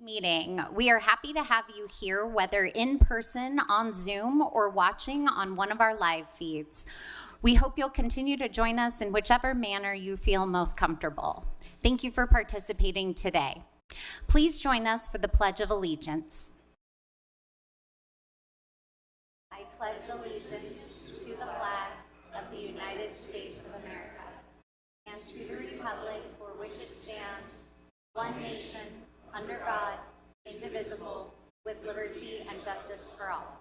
meeting. We are happy to have you here, whether in person, on Zoom, or watching on one of our live feeds. We hope you'll continue to join us in whichever manner you feel most comfortable. Thank you for participating today. Please join us for the Pledge of Allegiance. I pledge allegiance to the flag of the United States of America and to the republic for which it stands, one nation, under God, indivisible, with liberty and justice for all.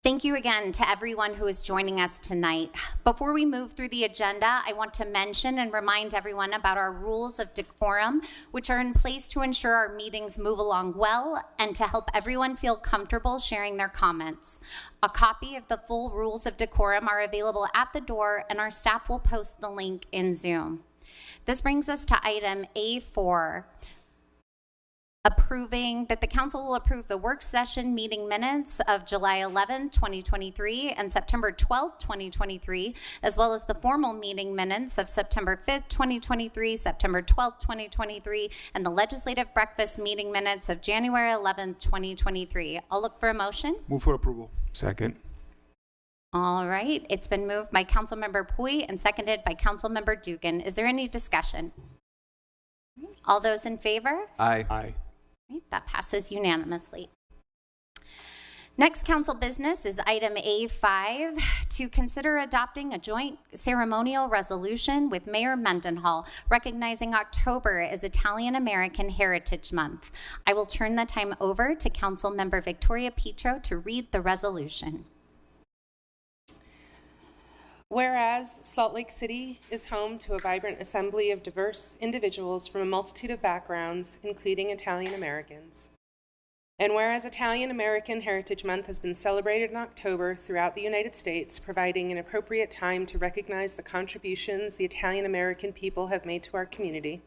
Thank you again to everyone who is joining us tonight. Before we move through the agenda, I want to mention and remind everyone about our rules of decorum, which are in place to ensure our meetings move along well and to help everyone feel comfortable sharing their comments. A copy of the full rules of decorum are available at the door, and our staff will post the link in Zoom. This brings us to item A4. Approving that the council will approve the work session meeting minutes of July 11, 2023 and September 12, 2023, as well as the formal meeting minutes of September 5th, 2023, September 12th, 2023, and the legislative breakfast meeting minutes of January 11th, 2023. I'll look for a motion. Move for approval. Second. All right, it's been moved by Councilmember Pui and seconded by Councilmember Dugan. Is there any discussion? All those in favor? Aye. Aye. That passes unanimously. Next council business is item A5, to consider adopting a joint ceremonial resolution with Mayor Mendenhall recognizing October as Italian American Heritage Month. I will turn the time over to Councilmember Victoria Petro to read the resolution. Whereas Salt Lake City is home to a vibrant assembly of diverse individuals from a multitude of backgrounds, including Italian Americans. And whereas Italian American Heritage Month has been celebrated in October throughout the United States, providing an appropriate time to recognize the contributions the Italian American people have made to our community.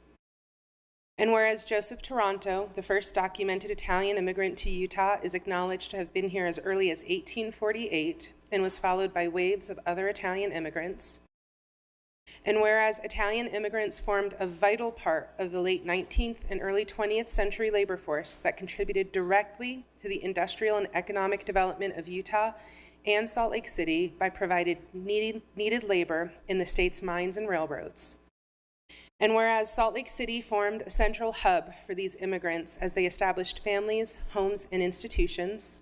And whereas Joseph Taranto, the first documented Italian immigrant to Utah, is acknowledged to have been here as early as 1848 and was followed by waves of other Italian immigrants. And whereas Italian immigrants formed a vital part of the late 19th and early 20th century labor force that contributed directly to the industrial and economic development of Utah and Salt Lake City by providing needed labor in the state's mines and railroads. And whereas Salt Lake City formed a central hub for these immigrants as they established families, homes, and institutions.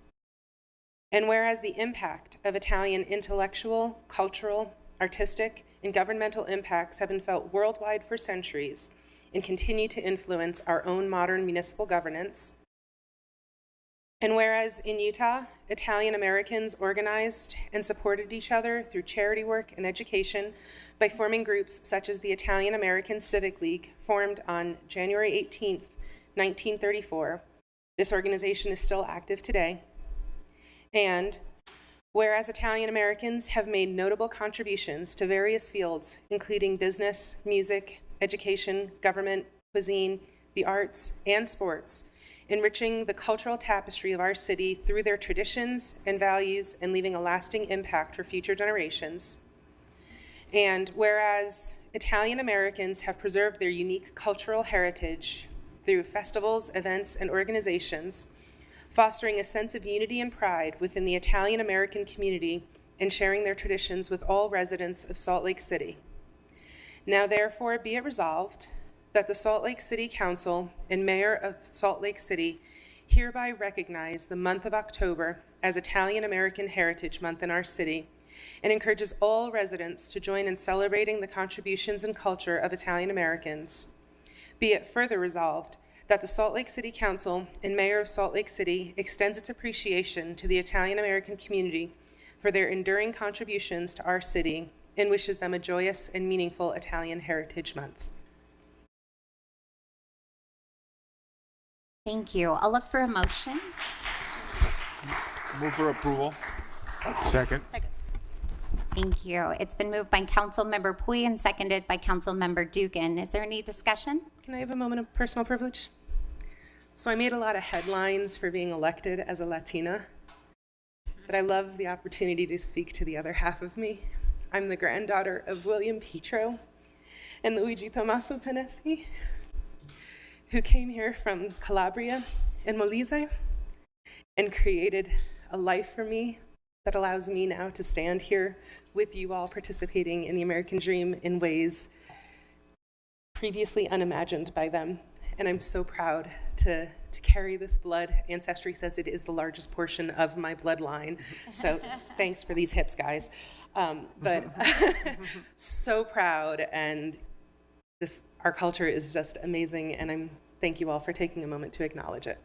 And whereas the impact of Italian intellectual, cultural, artistic, and governmental impacts have been felt worldwide for centuries and continue to influence our own modern municipal governance. And whereas in Utah, Italian Americans organized and supported each other through charity work and education by forming groups such as the Italian American Civic League, formed on January 18th, 1934. This organization is still active today. And whereas Italian Americans have made notable contributions to various fields, including business, music, education, government, cuisine, the arts, and sports, enriching the cultural tapestry of our city through their traditions and values and leaving a lasting impact for future generations. And whereas Italian Americans have preserved their unique cultural heritage through festivals, events, and organizations, fostering a sense of unity and pride within the Italian American community and sharing their traditions with all residents of Salt Lake City. Now therefore be it resolved that the Salt Lake City Council and Mayor of Salt Lake City hereby recognize the month of October as Italian American Heritage Month in our city and encourages all residents to join in celebrating the contributions and culture of Italian Americans. Be it further resolved that the Salt Lake City Council and Mayor of Salt Lake City extends its appreciation to the Italian American community for their enduring contributions to our city and wishes them a joyous and meaningful Italian Heritage Month. Thank you. I'll look for a motion. Move for approval. Second. Thank you. It's been moved by Councilmember Pui and seconded by Councilmember Dugan. Is there any discussion? Can I have a moment of personal privilege? So I made a lot of headlines for being elected as a Latina, but I love the opportunity to speak to the other half of me. I'm the granddaughter of William Petro and Luigi Tommaso Panesi, who came here from Calabria and Molise and created a life for me that allows me now to stand here with you all participating in the American dream in ways previously unimagined by them. And I'm so proud to carry this blood. Ancestry says it is the largest portion of my bloodline. So thanks for these hips, guys. But so proud, and our culture is just amazing, and thank you all for taking a moment to acknowledge it.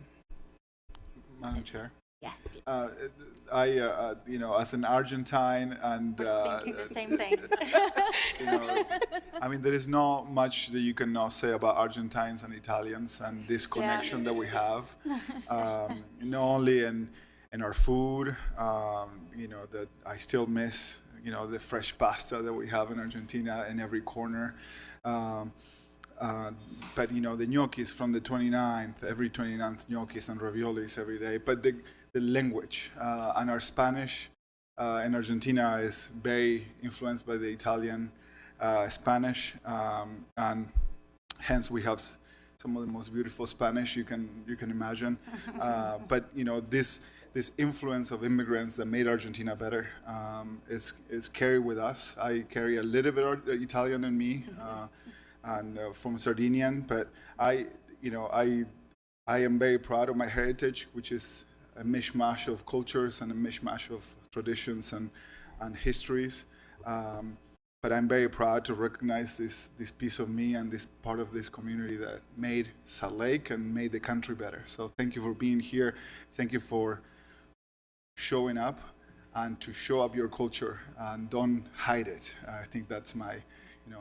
Madam Chair. Yes. As an Argentine and Thinking the same thing. there is not much that you can now say about Argentines and Italians and this connection that we have, not only in our food, that I still miss, the fresh pasta that we have in Argentina in every corner. But the gnocchis from the 29th, every 29th gnocchis and raviolis every day. But the language and our Spanish in Argentina is very influenced by the Italian Spanish, and hence we have some of the most beautiful Spanish you can imagine. But this influence of immigrants that made Argentina better is carried with us. I carry a little bit of Italian in me. And from Sardinian, but I am very proud of my heritage, which is a mishmash of cultures and a mishmash of traditions and histories. But I'm very proud to recognize this piece of me and this part of this community that made Salt Lake and made the country better. So thank you for being here. Thank you for showing up and to show up your culture and don't hide it. I think that's my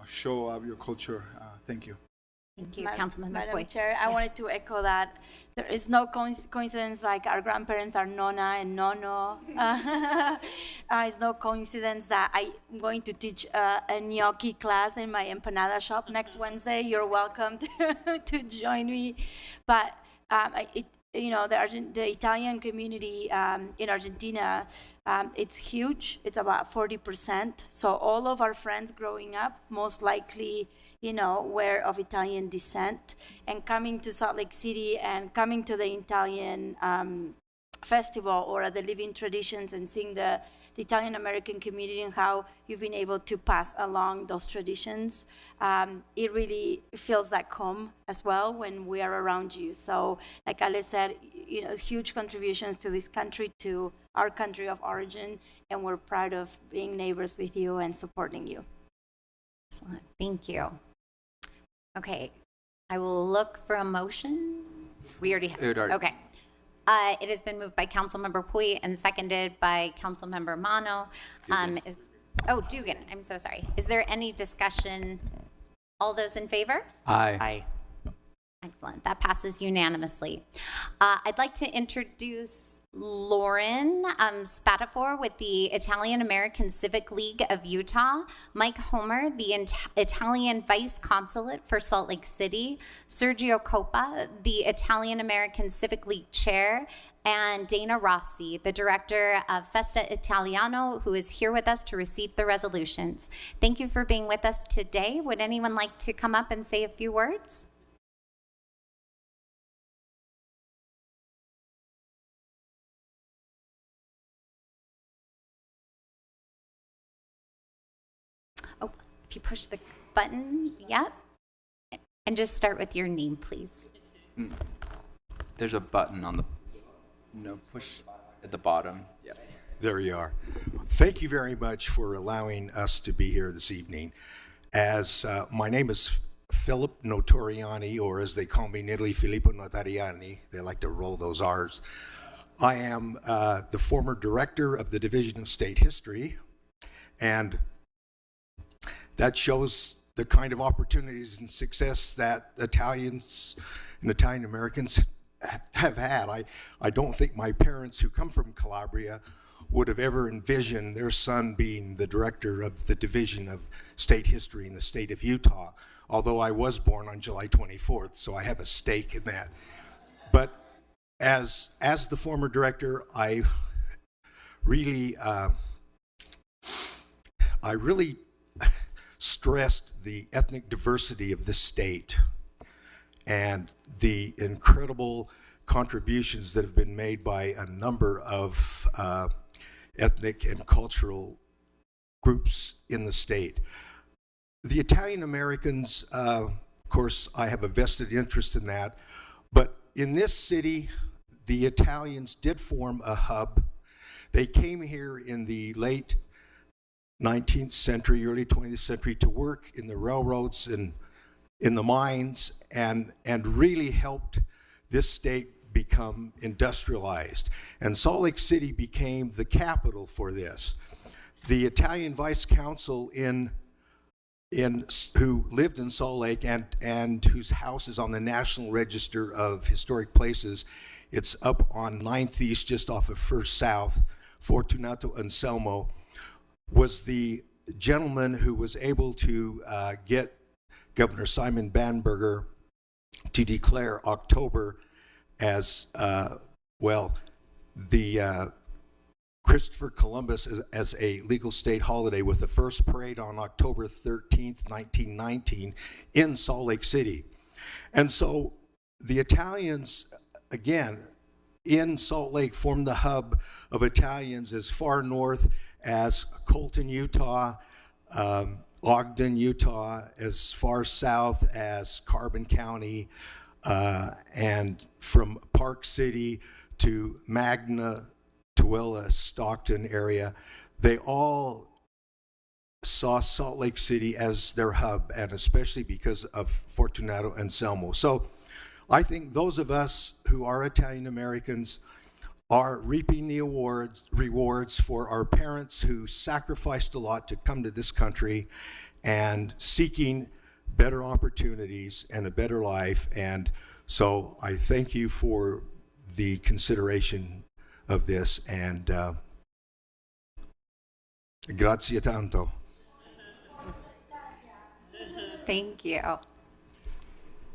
show up your culture. Thank you. Thank you, Councilman Madam McCoy. Chair, I wanted to echo that. There is no coincidence like our grandparents are Nona and Nono. It's no coincidence that I'm going to teach a gnocchi class in my empanada shop next Wednesday. You're welcome to join me. But the Italian community in Argentina, it's huge. It's about 40%. So all of our friends growing up, most likely, were of Italian descent. And coming to Salt Lake City and coming to the Italian festival or the living traditions and seeing the Italian American community and how you've been able to pass along those traditions, it really feels like home as well when we are around you. So like Ale said, huge contributions to this country, to our country of origin, and we're proud of being neighbors with you and supporting you. Excellent. Thank you. Okay, I will look for a motion. We already have. Okay. It has been moved by Councilmember Pui and seconded by Councilmember Mano. Dugan, I'm so sorry. Is there any discussion? All those in favor? Aye. Excellent. That passes unanimously. I'd like to introduce Lauren Spatafor with the Italian American Civic League of Utah, Mike Homer, the Italian Vice Consulate for Salt Lake City, Sergio Coppa, the Italian American Civic League Chair, and Dana Rossi, the Director of Festa Italiano, who is here with us to receive the resolutions. Thank you for being with us today. Would anyone like to come up and say a few words? If you push the button, yep. And just start with your name, please. There's a button on the, push at the bottom. Yeah. There you are. Thank you very much for allowing us to be here this evening. As my name is Philip Notoriani, or as they call me in Italy, Filippo Notariani. They like to roll those R's. I am the former director of the Division of State History, and that shows the kind of opportunities and success that Italians and Italian Americans have had. I don't think my parents, who come from Calabria, would have ever envisioned their son being the director of the Division of State History in the state of Utah, although I was born on July 24th, so I have a stake in that. But as the former director, I really I really stressed the ethnic diversity of this state and the incredible contributions that have been made by a number of ethnic and cultural groups in the state. The Italian Americans, of course, I have a vested interest in that, but in this city, the Italians did form a hub. They came here in the late 19th century, early 20th century to work in the railroads and in the mines and really helped this state become industrialized. And Salt Lake City became the capital for this. The Italian vice consul who lived in Salt Lake and whose house is on the National Register of Historic Places, it's up on 9th East, just off of First South, Fortunato Anselmo, was the gentleman who was able to get Governor Simon Banberger to declare October as, the Christopher Columbus as a legal state holiday, with the first parade on October 13th, 1919 in Salt Lake City. And so the Italians, again, in Salt Lake formed the hub of Italians as far north as Colton, Utah, Ogden, Utah, as far south as Carbon County, and from Park City to Magna, Tooele, Stockton area. They all saw Salt Lake City as their hub, and especially because of Fortunato Anselmo. So I think those of us who are Italian Americans are reaping the rewards for our parents who sacrificed a lot to come to this country and seeking better opportunities and a better life. And so I thank you for the consideration of this, and grazie tanto. Thank you.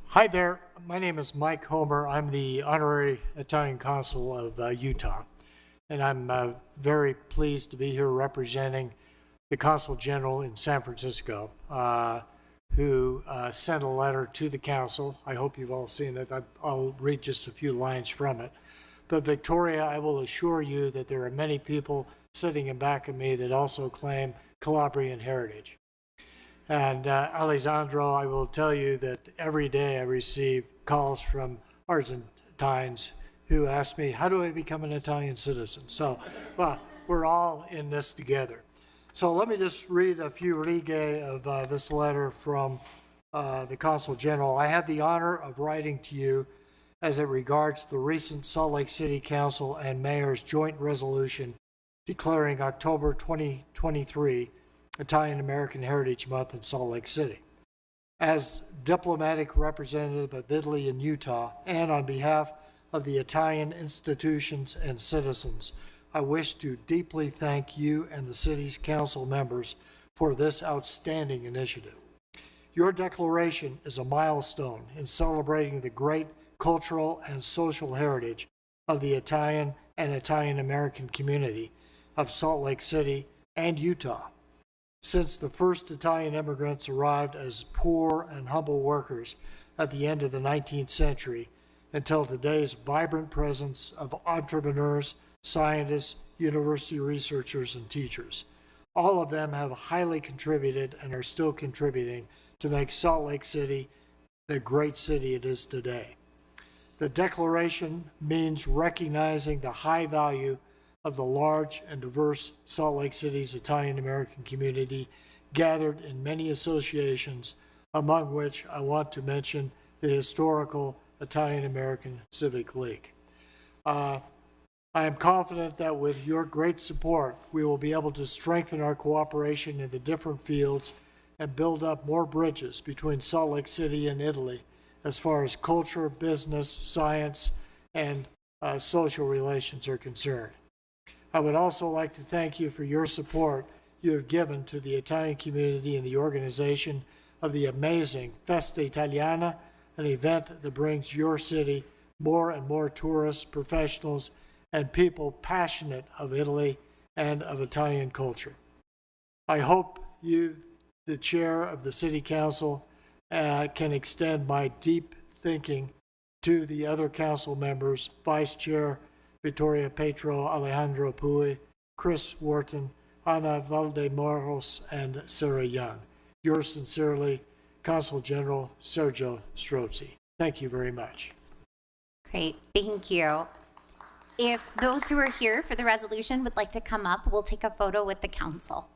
Hi there, my name is Mike Homer. I'm the honorary Italian consul of Utah, and I'm very pleased to be here representing the Consul General in San Francisco, who sent a letter to the council. I hope you've all seen it. I'll read just a few lines from it. But Victoria, I will assure you that there are many people sitting in back of me that also claim Calabrian heritage. And Alessandro, I will tell you that every day I receive calls from Argentines who ask me, how do I become an Italian citizen? So, well, we're all in this together. So let me just read a few righe of this letter from the Consul General. I have the honor of writing to you as it regards the recent Salt Lake City Council and Mayor's joint resolution declaring October 2023 Italian American Heritage Month in Salt Lake City. As diplomatic representative of Italy in Utah, and on behalf of the Italian institutions and citizens, I wish to deeply thank you and the city's council members for this outstanding initiative. Your declaration is a milestone in celebrating the great cultural and social heritage of the Italian and Italian American community of Salt Lake City and Utah. Since the first Italian immigrants arrived as poor and humble workers at the end of the 19th century until today's vibrant presence of entrepreneurs, scientists, university researchers, and teachers. All of them have highly contributed and are still contributing to make Salt Lake City the great city it is today. The declaration means recognizing the high value of the large and diverse Salt Lake City's Italian American community gathered in many associations, among which I want to mention the historical Italian American Civic League. I am confident that with your great support, we will be able to strengthen our cooperation in the different fields and build up more bridges between Salt Lake City and Italy as far as culture, business, science, and social relations are concerned. I would also like to thank you for your support you have given to the Italian community in the organization of the amazing Festa Italiana, an event that brings your city more and more tourists, professionals, and people passionate of Italy and of Italian culture. I hope you, the chair of the city council, can extend my deep thinking to the other council members, Vice Chair Victoria Petro, Alejandro Puy, Chris Wharton, Ana Valdemoros, and Sarah Young. Yours sincerely, Consul General Sergio Strozzi. Thank you very much. Great, thank you. If those who are here for the resolution would like to come up, we'll take a photo with the council.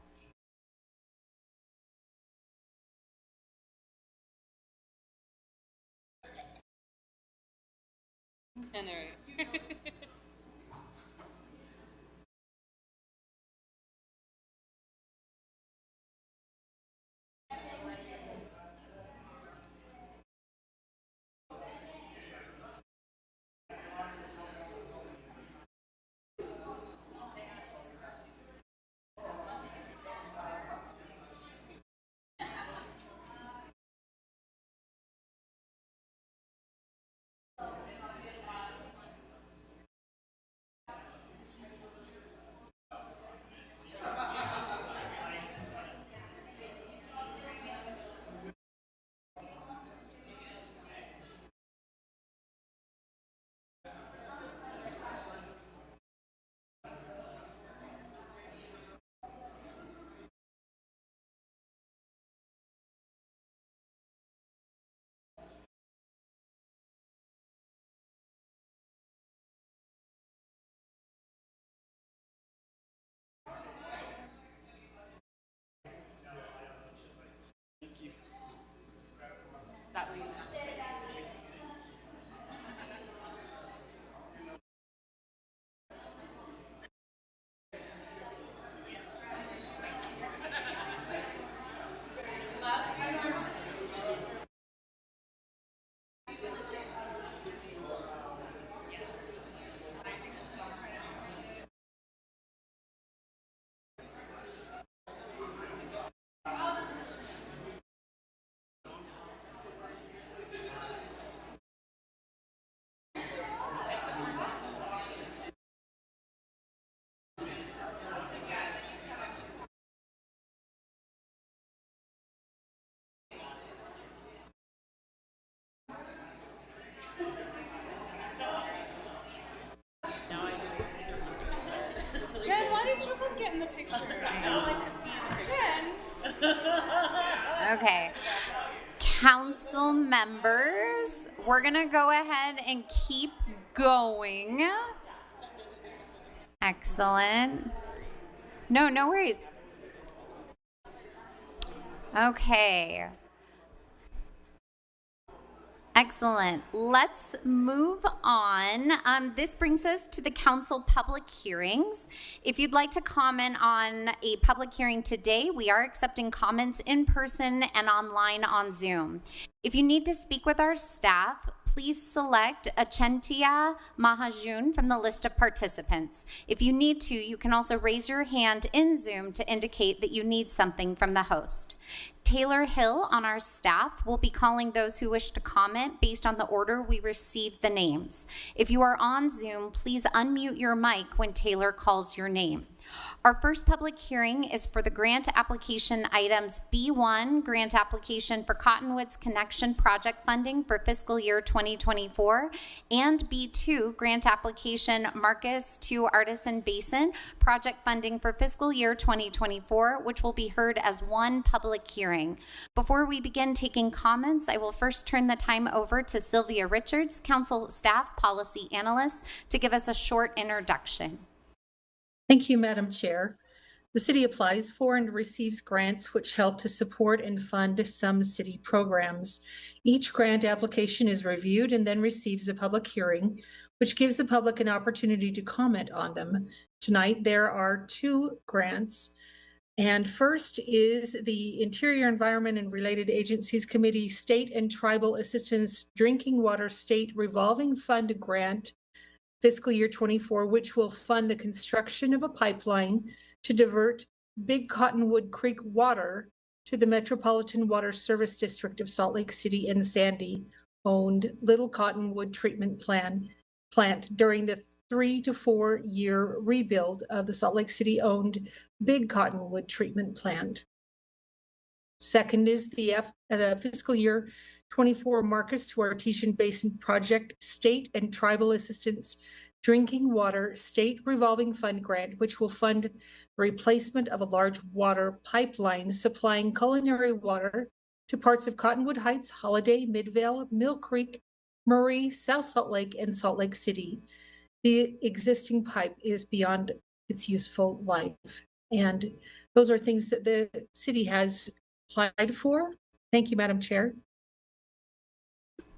Jen, why didn't you come get in the picture? I don't like to be in the Jen. Okay. Council members, we're going to go ahead and keep going. Excellent. No worries. Okay. Excellent. Let's move on. This brings us to the council public hearings. If you'd like to comment on a public hearing today, we are accepting comments in person and online on Zoom. If you need to speak with our staff, please select Achentia Mahajun from the list of participants. If you need to, you can also raise your hand in Zoom to indicate that you need something from the host. Taylor Hill on our staff will be calling those who wish to comment based on the order we received the names. If you are on Zoom, please unmute your mic when Taylor calls your name. Our first public hearing is for the grant application items B1, grant application for Cottonwoods Connection project funding for fiscal year 2024, and B2, grant application Marcus to Artisan Basin project funding for fiscal year 2024, which will be heard as one public hearing. Before we begin taking comments, I will first turn the time over to Sylvia Richards, Council Staff Policy Analyst, to give us a short introduction. Thank you, Madam Chair. The city applies for and receives grants which help to support and fund some city programs. Each grant application is reviewed and then receives a public hearing, which gives the public an opportunity to comment on them. Tonight, there are two grants. And first is the Interior, Environment, and Related Agencies Committee State and Tribal Assistance Drinking Water State Revolving Fund Grant fiscal year 24, which will fund the construction of a pipeline to divert Big Cottonwood Creek water to the Metropolitan Water Service District of Salt Lake City and Sandy owned Little Cottonwood Treatment Plant during the 3 to 4 year rebuild of the Salt Lake City owned Big Cottonwood Treatment Plant. Second is the fiscal year 24 Marcus to Artesian Basin Project State and Tribal Assistance Drinking Water State Revolving Fund Grant, which will fund the replacement of a large water pipeline supplying culinary water to parts of Cottonwood Heights, Holiday, Midvale, Mill Creek, Murray, South Salt Lake, and Salt Lake City. The existing pipe is beyond its useful life. And those are things that the city has applied for. Thank you, Madam Chair.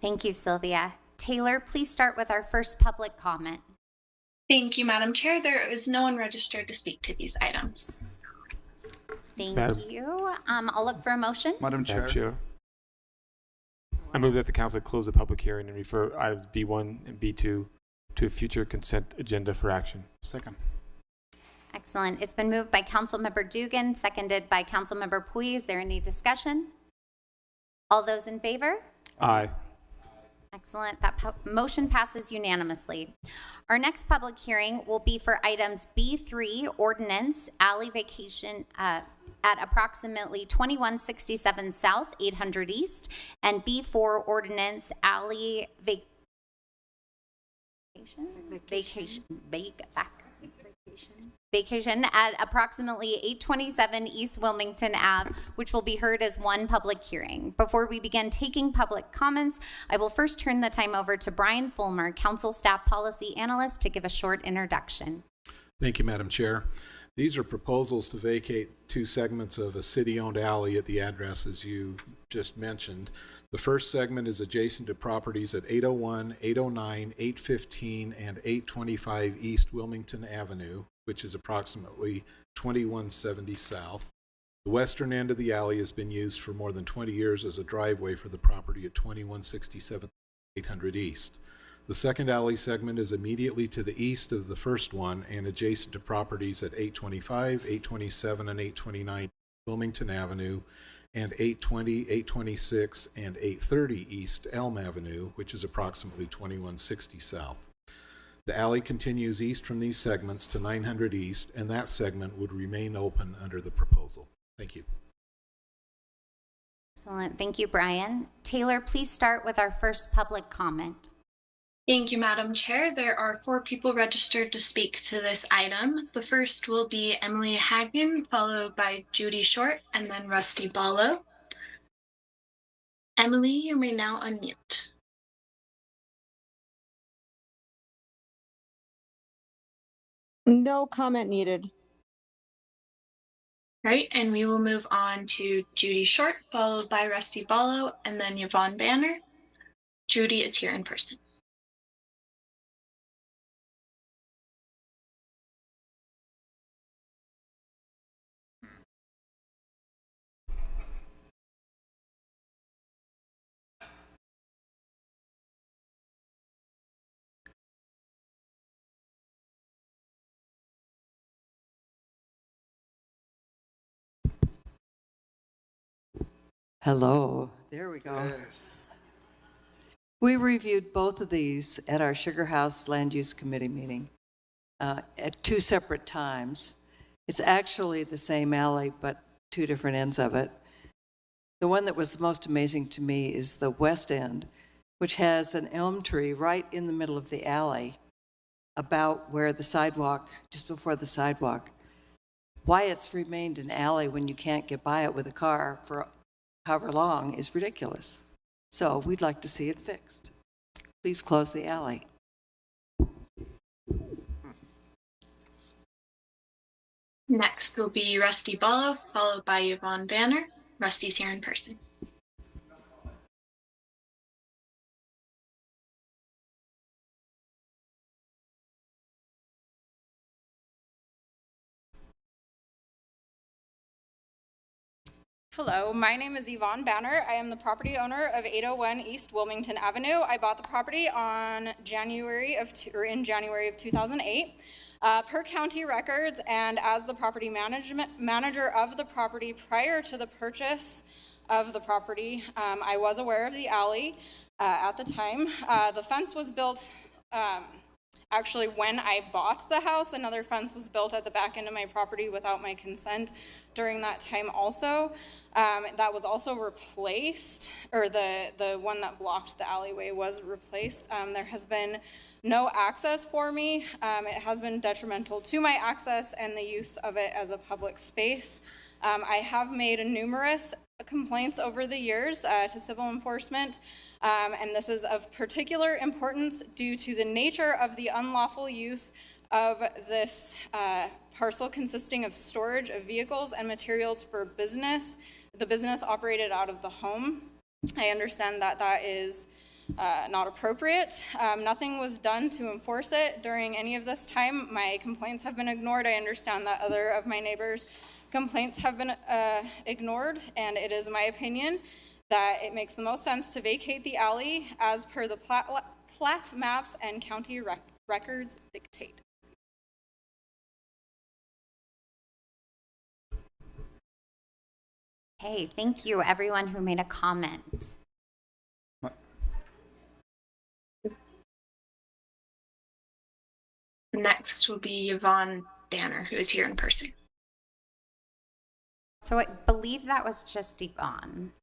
Thank you, Sylvia. Taylor, please start with our first public comment. Thank you, Madam Chair. There is no one registered to speak to these items. Thank you. I'll look for a motion. Madam Chair. Madam Chair, I move that the council close the public hearing and refer items B1 and B2 to a future consent agenda for action. Second. Excellent. It's been moved by Councilmember Dugan, seconded by Councilmember Pui. Is there any discussion? All those in favor? Aye. Excellent. That motion passes unanimously. Our next public hearing will be for items B3, ordinance, alley vacation at approximately 2167 South, 800 East, and B4, ordinance, alley vacation at approximately 827 East Wilmington Ave, which will be heard as one public hearing. Before we begin taking public comments, I will first turn the time over to Brian Fulmer, Council Staff Policy Analyst, to give a short introduction. Thank you, Madam Chair. These are proposals to vacate 2 segments of a city-owned alley at the addresses you just mentioned. The first segment is adjacent to properties at 801, 809, 815, and 825 East Wilmington Avenue, which is approximately 2170 South. The western end of the alley has been used for more than 20 years as a driveway for the property at 2167 800 East. The second alley segment is immediately to the east of the first one and adjacent to properties at 825, 827, and 829 Wilmington Avenue, and 820, 826, and 830 East Elm Avenue, which is approximately 2160 South. The alley continues east from these segments to 900 East, and that segment would remain open under the proposal. Thank you. Excellent. Thank you, Brian. Taylor, please start with our first public comment. Thank you, Madam Chair. There are 4 people registered to speak to this item. The first will be Emily Hagen, followed by Judy Short, and then Rusty Ballo. Emily, you may now unmute. No comment needed. Right, and we will move on to Judy Short, followed by Rusty Ballo, and then Yvonne Banner. Judy is here in person. Hello, there we go. Yes. We reviewed both of these at our Sugar House Land Use Committee meeting at 2 separate times. It's actually the same alley, but 2 different ends of it. The one that was the most amazing to me is the west end, which has an elm tree right in the middle of the alley, about where the sidewalk, just before the sidewalk. Why it's remained an alley when you can't get by it with a car for however long is ridiculous. So we'd like to see it fixed. Please close the alley. Next will be Rusty Ballo, followed by Yvonne Banner. Rusty's here in person. Hello, my name is Yvonne Banner. I am the property owner of 801 East Wilmington Avenue. I bought the property in January of 2008. Per county records and as the property manager of the property prior to the purchase of the property, I was aware of the alley at the time. The fence was built Actually, when I bought the house, another fence was built at the back end of my property without my consent during that time also. That was also replaced, or the one that blocked the alleyway was replaced. There has been no access for me. It has been detrimental to my access and the use of it as a public space. I have made numerous complaints over the years to civil enforcement, and this is of particular importance due to the nature of the unlawful use of this parcel consisting of storage of vehicles and materials for business. The business operated out of the home. I understand that that is not appropriate. Nothing was done to enforce it during any of this time. My complaints have been ignored. I understand that other of my neighbors' complaints have been ignored, and it is my opinion that it makes the most sense to vacate the alley as per the plat maps and county records dictate. Hey, thank you everyone who made a comment. Next will be Yvonne Banner, who is here in person. So I believe that was just Yvonne.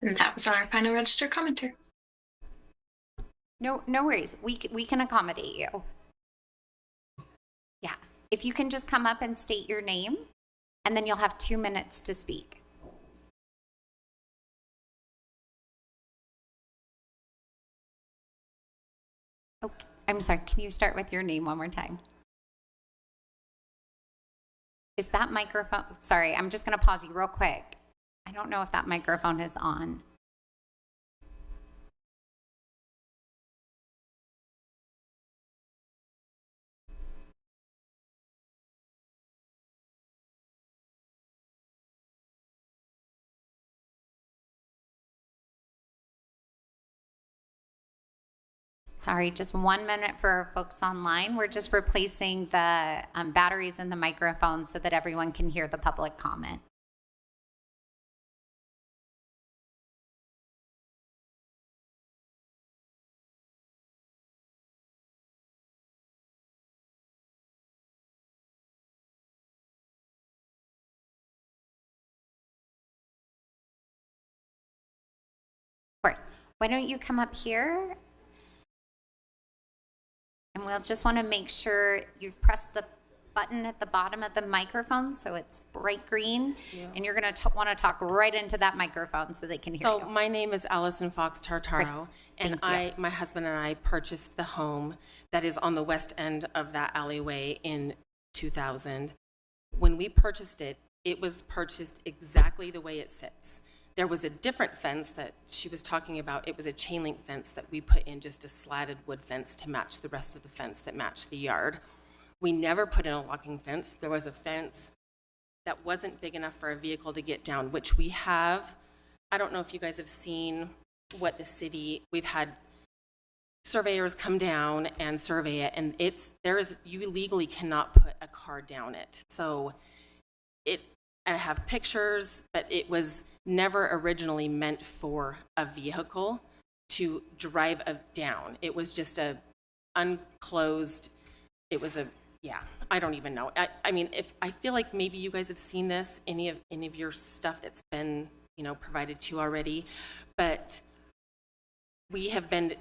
And that was our final registered commenter. No worries. We can accommodate you. Yeah. If you can just come up and state your name, and then you'll have 2 minutes to speak. Okay. I'm sorry. Can you start with your name one more time? Is that microphone? Sorry, I'm just going to pause you real quick. I don't know if that microphone is on. Sorry, just 1 minute for our folks online. We're just replacing the batteries in the microphone so that everyone can hear the public comment. Of course. Why don't you come up here? And we'll just want to make sure you've pressed the button at the bottom of the microphone so it's bright green. And you're going to want to talk right into that microphone so they can hear you. So my name is Allison Fox Tartaro, and my husband and I purchased the home that is on the west end of that alleyway in 2000. When we purchased it, it was purchased exactly the way it sits. There was a different fence that she was talking about. It was a chain link fence that we put in, just a slatted wood fence to match the rest of the fence that matched the yard. We never put in a locking fence. There was a fence that wasn't big enough for a vehicle to get down, which we have. I don't know if you guys have seen what the city, we've had surveyors come down and survey it, and you legally cannot put a car down it. So I have pictures, but it was never originally meant for a vehicle to drive down. It was just a unclosed, it was a, yeah, I don't even know. I mean, I feel like maybe you guys have seen this, any of your stuff that's been, provided to you already, but we have been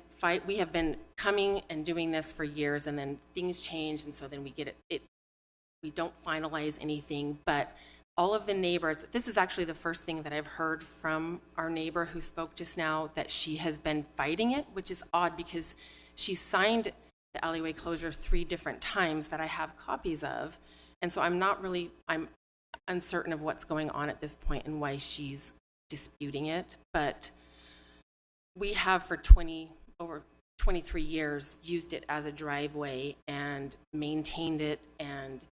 coming and doing this for years, and then things change, and so then we get it we don't finalize anything, but all of the neighbors, this is actually the first thing that I've heard from our neighbor who spoke just now, that she has been fighting it, which is odd because she signed the alleyway closure 3 different times that I have copies of. And so I'm uncertain of what's going on at this point and why she's disputing it. But we have for over 23 years used it as a driveway and maintained it and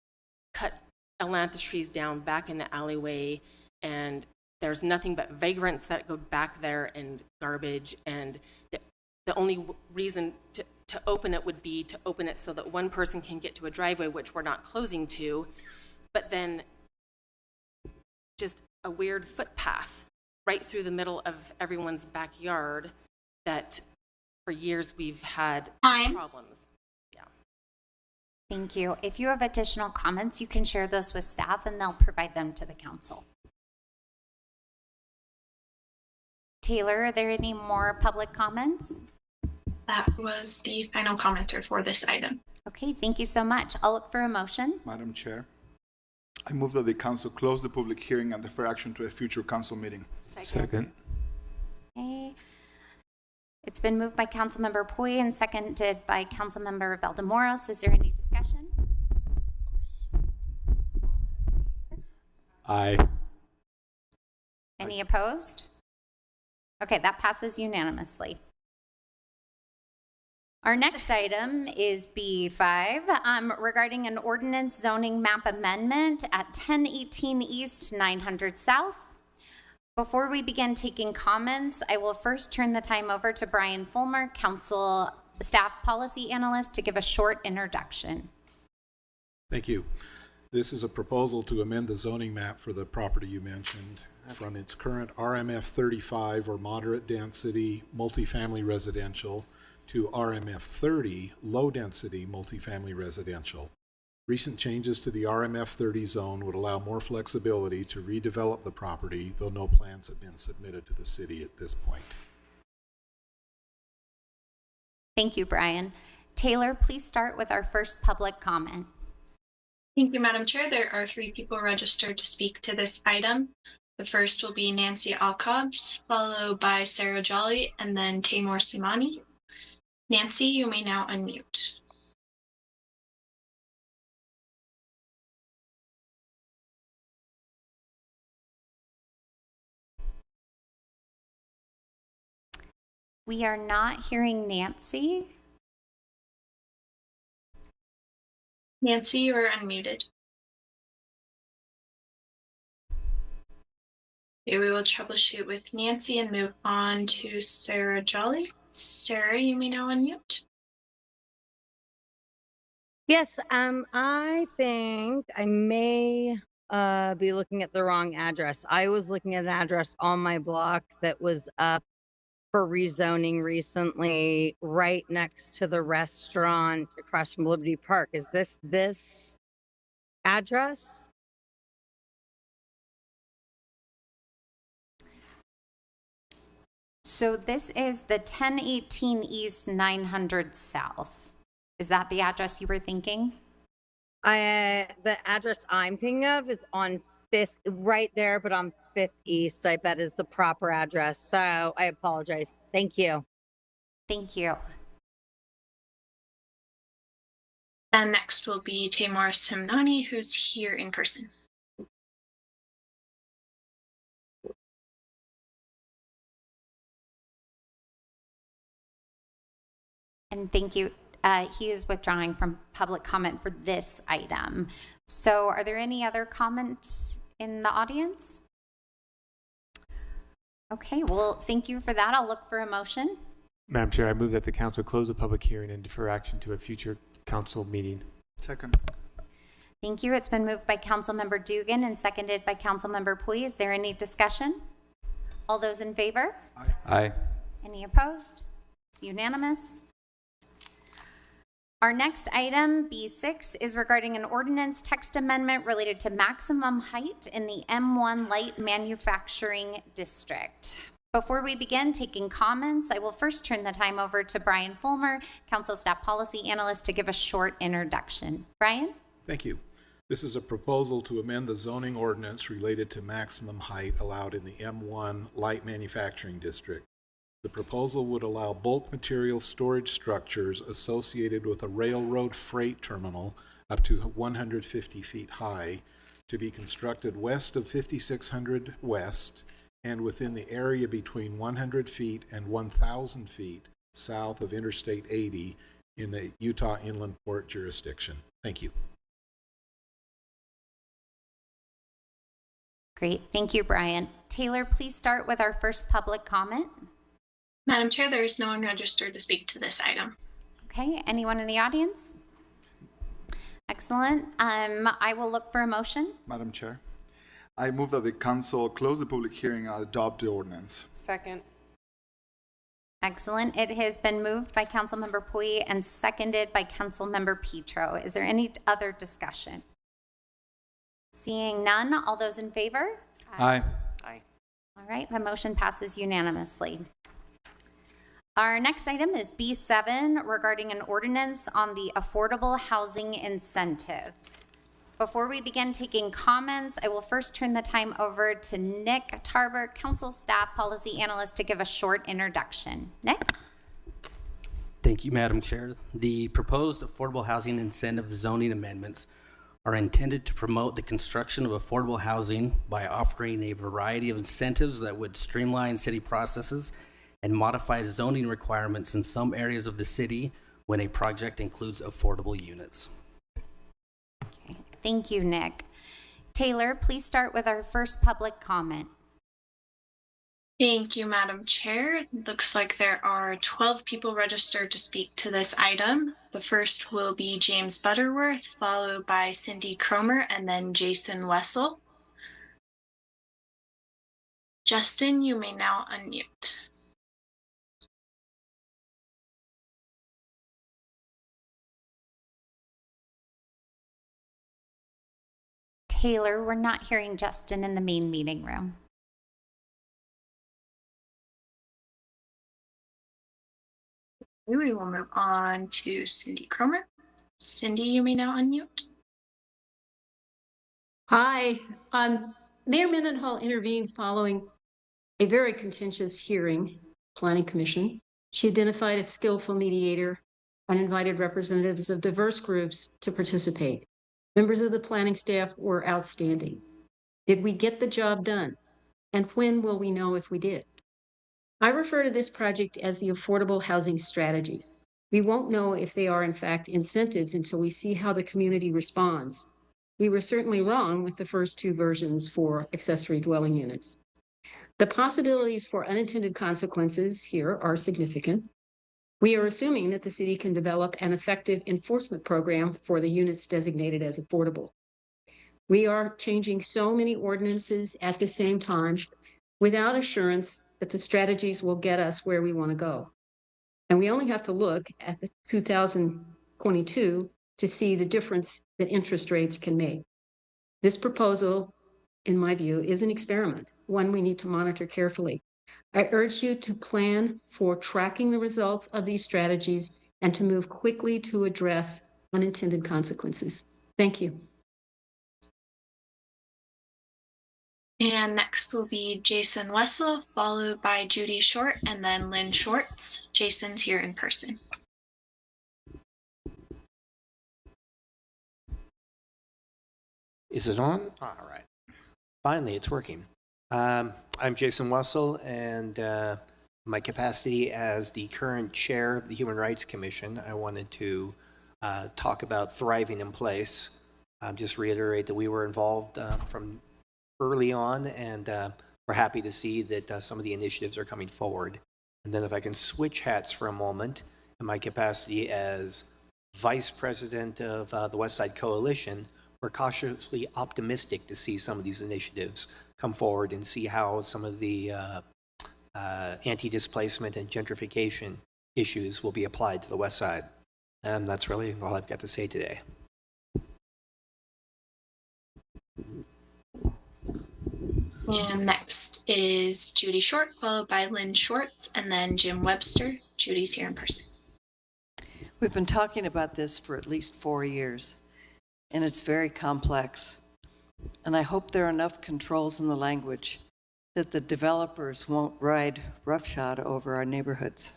cut ailanthus trees down back in the alleyway, and there's nothing but vagrants that go back there and garbage, and the only reason to open it would be to open it so that one person can get to a driveway, which we're not closing to, but then just a weird footpath right through the middle of everyone's backyard that for years we've had Time. problems. Yeah. Thank you. If you have additional comments, you can share those with staff and they'll provide them to the council. Taylor, are there any more public comments? That was the final commenter for this item. Okay, thank you so much. I'll look for a motion. Madam Chair, I move that the council close the public hearing and defer action to a future council meeting. Second. Okay. It's been moved by Councilmember Pui and seconded by Councilmember Valdemoros. Is there any discussion? Aye. Any opposed? Okay, that passes unanimously. Our next item is B5, regarding an ordinance zoning map amendment at 1018 East, 900 South. Before we begin taking comments, I will first turn the time over to Brian Fulmer, Council Staff Policy Analyst, to give a short introduction. Thank you. This is a proposal to amend the zoning map for the property you mentioned from its current RMF 35 or moderate density multifamily residential to RMF 30 low density multifamily residential. Recent changes to the RMF 30 zone would allow more flexibility to redevelop the property, though no plans have been submitted to the city at this point. Thank you, Brian. Taylor, please start with our first public comment. Thank you, Madam Chair. There are 3 people registered to speak to this item. The first will be Nancy Alcobbs, followed by Sarah Jolly, and then Tamor Simani. Nancy, you may now unmute. We are not hearing Nancy. Nancy, you are unmuted. Okay, we will troubleshoot with Nancy and move on to Sarah Jolly. Sarah, you may now unmute. Yes, I think I may be looking at the wrong address. I was looking at an address on my block that was up for rezoning recently, right next to the restaurant across from Liberty Park. Is this address? So this is the 1018 East, 900 South. Is that the address you were thinking? The address I'm thinking of is on 5th, right there, but on 5th East, I bet is the proper address. So I apologize. Thank you. Thank you. And next will be Tamar Simnani, who's here in person. And thank you. He is withdrawing from public comment for this item. So are there any other comments in the audience? Okay, well, thank you for that. I'll look for a motion. Madam Chair, I move that the council close the public hearing and defer action to a future council meeting. Second. Thank you. It's been moved by Councilmember Dugan and seconded by Councilmember Pui. Is there any discussion? All those in favor? Aye. Any opposed? It's unanimous. Our next item, B6, is regarding an ordinance text amendment related to maximum height in the M1 Light Manufacturing District. Before we begin taking comments, I will first turn the time over to Brian Fulmer, Council Staff Policy Analyst, to give a short introduction. Brian? Thank you. This is a proposal to amend the zoning ordinance related to maximum height allowed in the M1 Light Manufacturing District. The proposal would allow bulk material storage structures associated with a railroad freight terminal up to 150 feet high to be constructed west of 5600 West and within the area between 100 feet and 1,000 feet south of Interstate 80 in the Utah Inland Port jurisdiction. Thank you. Great. Thank you, Brian. Taylor, please start with our first public comment. Madam Chair, there is no one registered to speak to this item. Okay, anyone in the audience? Excellent. I will look for a motion. Madam Chair, I move that the council close the public hearing and adopt the ordinance. Second. Excellent. It has been moved by Councilmember Pui and seconded by Councilmember Petro. Is there any other discussion? Seeing none, all those in favor? Aye. All right, the motion passes unanimously. Our next item is B7 regarding an ordinance on the affordable housing incentives. Before we begin taking comments, I will first turn the time over to Nick Tarver, Council Staff Policy Analyst, to give a short introduction. Nick? Thank you, Madam Chair. The proposed affordable housing incentive zoning amendments are intended to promote the construction of affordable housing by offering a variety of incentives that would streamline city processes and modify zoning requirements in some areas of the city when a project includes affordable units. Okay. Thank you, Nick. Taylor, please start with our first public comment. Thank you, Madam Chair. It looks like there are 12 people registered to speak to this item. The first will be James Butterworth, followed by Cindy Cromer, and then Jason Wessel. Justin, you may now unmute. Taylor, we're not hearing Justin in the main meeting room. We will move on to Cindy Cromer. Cindy, you may now unmute. Hi, Mayor Mendenhall intervened following a very contentious hearing, Planning Commission. She identified a skillful mediator and invited representatives of diverse groups to participate. Members of the planning staff were outstanding. Did we get the job done? And when will we know if we did? I refer to this project as the affordable housing strategies. We won't know if they are in fact incentives until we see how the community responds. We were certainly wrong with the first two versions for accessory dwelling units. The possibilities for unintended consequences here are significant. We are assuming that the city can develop an effective enforcement program for the units designated as affordable. We are changing so many ordinances at the same time without assurance that the strategies will get us where we want to go. And we only have to look at the 2022 to see the difference that interest rates can make. This proposal, in my view, is an experiment, one we need to monitor carefully. I urge you to plan for tracking the results of these strategies and to move quickly to address unintended consequences. Thank you. And next will be Jason Wessel, followed by Judy Short, and then Lynn Schwartz. Jason's here in person. Is it on? All right. Finally, it's working. I'm Jason Wessel, and my capacity as the current chair of the Human Rights Commission, I wanted to talk about thriving in place. Just reiterate that we were involved from early on, and we're happy to see that some of the initiatives are coming forward. And then if I can switch hats for a moment, in my capacity as vice president of the West Side Coalition, we're cautiously optimistic to see some of these initiatives come forward and see how some of the anti-displacement and gentrification issues will be applied to the West Side. And that's really all I've got to say today. And next is Judy Short, followed by Lynn Schwartz, and then Jim Webster. Judy's here in person. We've been talking about this for at least 4 years, and it's very complex. And I hope there are enough controls in the language that the developers won't ride roughshod over our neighborhoods.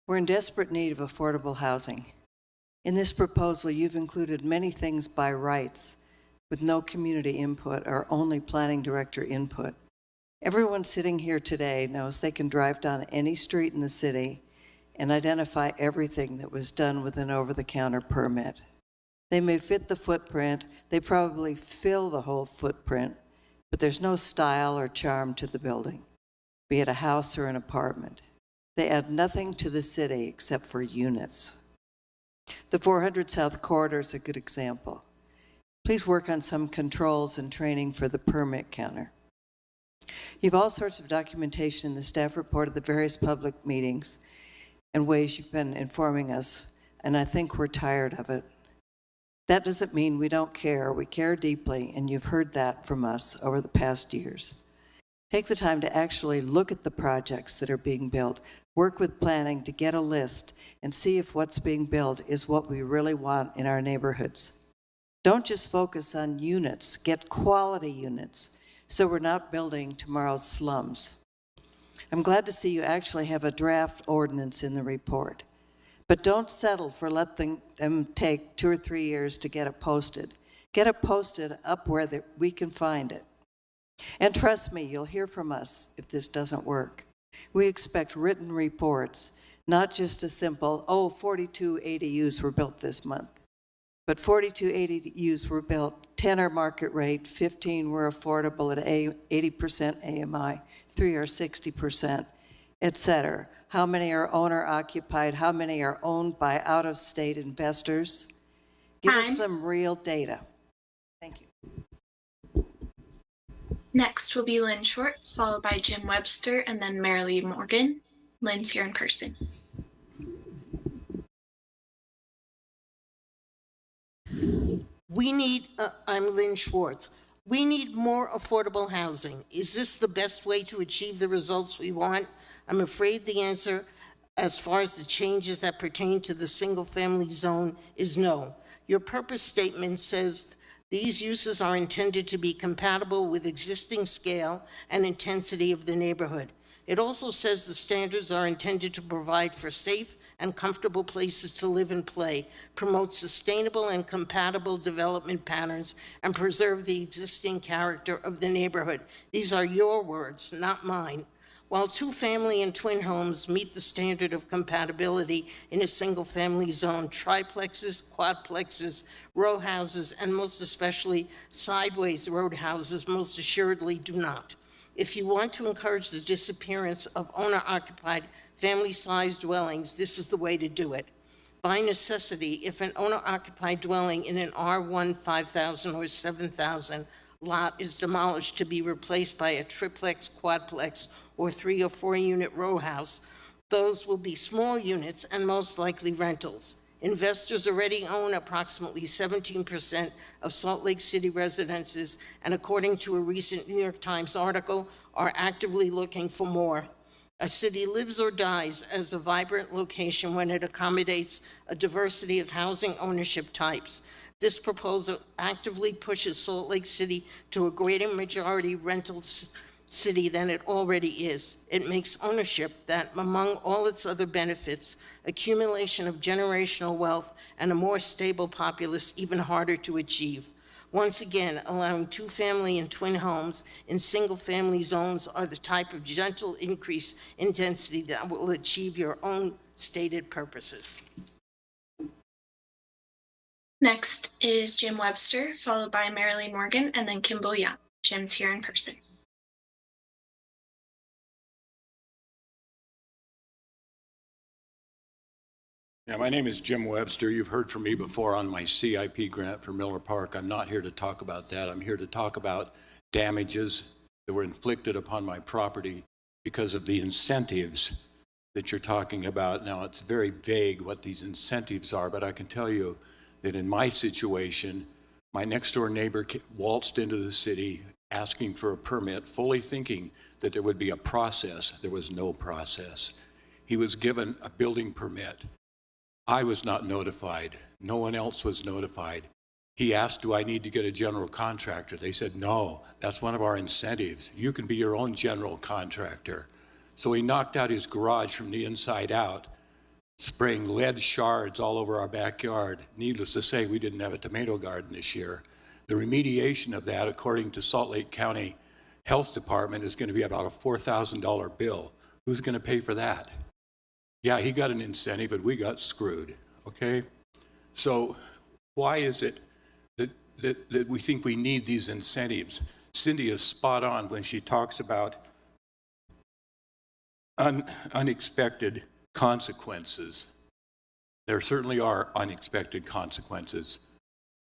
We're in desperate need of affordable housing. In this proposal, you've included many things by rights, with no community input or only planning director input. Everyone sitting here today knows they can drive down any street in the city and identify everything that was done with an over-the-counter permit. They may fit the footprint, they probably fill the whole footprint, but there's no style or charm to the building, be it a house or an apartment. They add nothing to the city except for units. The 400 South Corridor is a good example. Please work on some controls and training for the permit counter. You have all sorts of documentation in the staff report of the various public meetings and ways you've been informing us, and I think we're tired of it. That doesn't mean we don't care. We care deeply, and you've heard that from us over the past years. Take the time to actually look at the projects that are being built, work with planning to get a list, and see if what's being built is what we really want in our neighborhoods. Don't just focus on units, get quality units, so we're not building tomorrow's slums. I'm glad to see you actually have a draft ordinance in the report. But don't settle for letting them take 2 or 3 years to get it posted. Get it posted up where we can find it. And trust me, you'll hear from us if this doesn't work. We expect written reports, not just a simple, 42 ADUs were built this month. But 42 ADUs were built, 10 are market rate, 15 were affordable at 80% AMI, 3 are 60%, et cetera. How many are owner-occupied? How many are owned by out-of-state investors? Give us some real data. Thank you. Next will be Lynn Schwartz, followed by Jim Webster, and then Marilee Morgan. Lynn's here in person. We need, I'm Lynn Schwartz. We need more affordable housing. Is this the best way to achieve the results we want? I'm afraid the answer, as far as the changes that pertain to the single-family zone, is no. Your purpose statement says these uses are intended to be compatible with existing scale and intensity of the neighborhood. It also says the standards are intended to provide for safe and comfortable places to live and play, promote sustainable and compatible development patterns, and preserve the existing character of the neighborhood. These are your words, not mine. While two-family and twin homes meet the standard of compatibility in a single-family zone, triplexes, quadplexes, row houses, and most especially sideways road houses most assuredly do not. If you want to encourage the disappearance of owner-occupied family-sized dwellings, this is the way to do it. By necessity, if an owner-occupied dwelling in an R1 5,000 or 7,000 lot is demolished to be replaced by a triplex, quadplex, or 3 or 4 unit row house, those will be small units and most likely rentals. Investors already own approximately 17% of Salt Lake City residences, and according to a recent New York Times article, are actively looking for more. A city lives or dies as a vibrant location when it accommodates a diversity of housing ownership types. This proposal actively pushes Salt Lake City to a greater majority rental city than it already is. It makes ownership, that among all its other benefits, accumulation of generational wealth and a more stable populace, even harder to achieve. Once again, allowing two-family and twin homes in single-family zones are the type of gentle increase in density that will achieve your own stated purposes. Next is Jim Webster, followed by Marilee Morgan, and then Kimball Young. Jim's here in person. Yeah, my name is Jim Webster. You've heard from me before on my CIP grant for Miller Park. I'm not here to talk about that. I'm here to talk about damages that were inflicted upon my property because of the incentives that you're talking about. Now, it's very vague what these incentives are, but I can tell you that in my situation, my next door neighbor waltzed into the city asking for a permit, fully thinking that there would be a process. There was no process. He was given a building permit. I was not notified. No one else was notified. He asked, do I need to get a general contractor? They said, no, that's one of our incentives. You can be your own general contractor. So he knocked out his garage from the inside out, spraying lead shards all over our backyard. Needless to say, we didn't have a tomato garden this year. The remediation of that, according to Salt Lake County Health Department, is going to be about a $4,000 bill. Who's going to pay for that? Yeah, he got an incentive, but we got screwed, okay? So why is it that we think we need these incentives? Cindy is spot on when she talks about unexpected consequences. There certainly are unexpected consequences.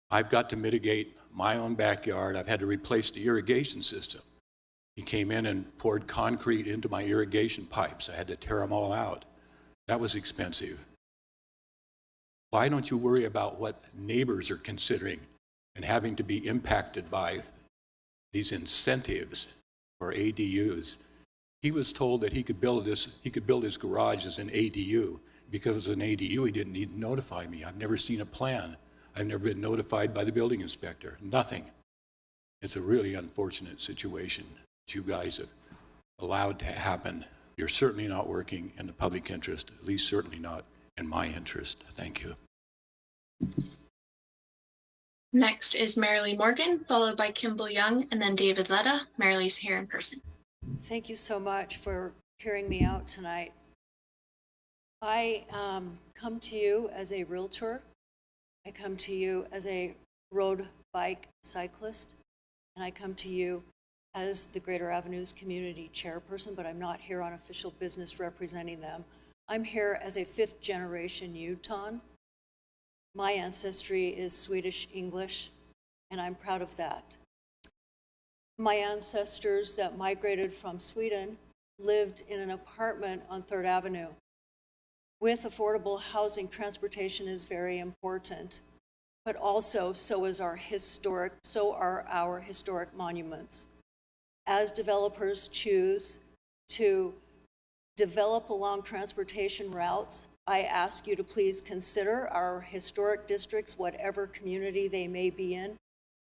I've got to mitigate my own backyard. I've had to replace the irrigation system. He came in and poured concrete into my irrigation pipes. I had to tear them all out. That was expensive. Why don't you worry about what neighbors are considering and having to be impacted by these incentives for ADUs? He was told that he could build his garage as an ADU. Because it was an ADU, he didn't need to notify me. I've never seen a plan. I've never been notified by the building inspector. Nothing. It's a really unfortunate situation that you guys have allowed to happen. You're certainly not working in the public interest, at least certainly not in my interest. Thank you. Next is Marilee Morgan, followed by Kimball Young, and then David Letta. Marilee's here in person. Thank you so much for hearing me out tonight. I come to you as a realtor. I come to you as a road bike cyclist, and I come to you as the Greater Avenues Community Chairperson, but I'm not here on official business representing them. I'm here as a fifth-generation Utahn. My ancestry is Swedish English, and I'm proud of that. My ancestors that migrated from Sweden lived in an apartment on 3rd Avenue. With affordable housing, transportation is very important, but also so are our historic monuments. As developers choose to develop along transportation routes, I ask you to please consider our historic districts, whatever community they may be in,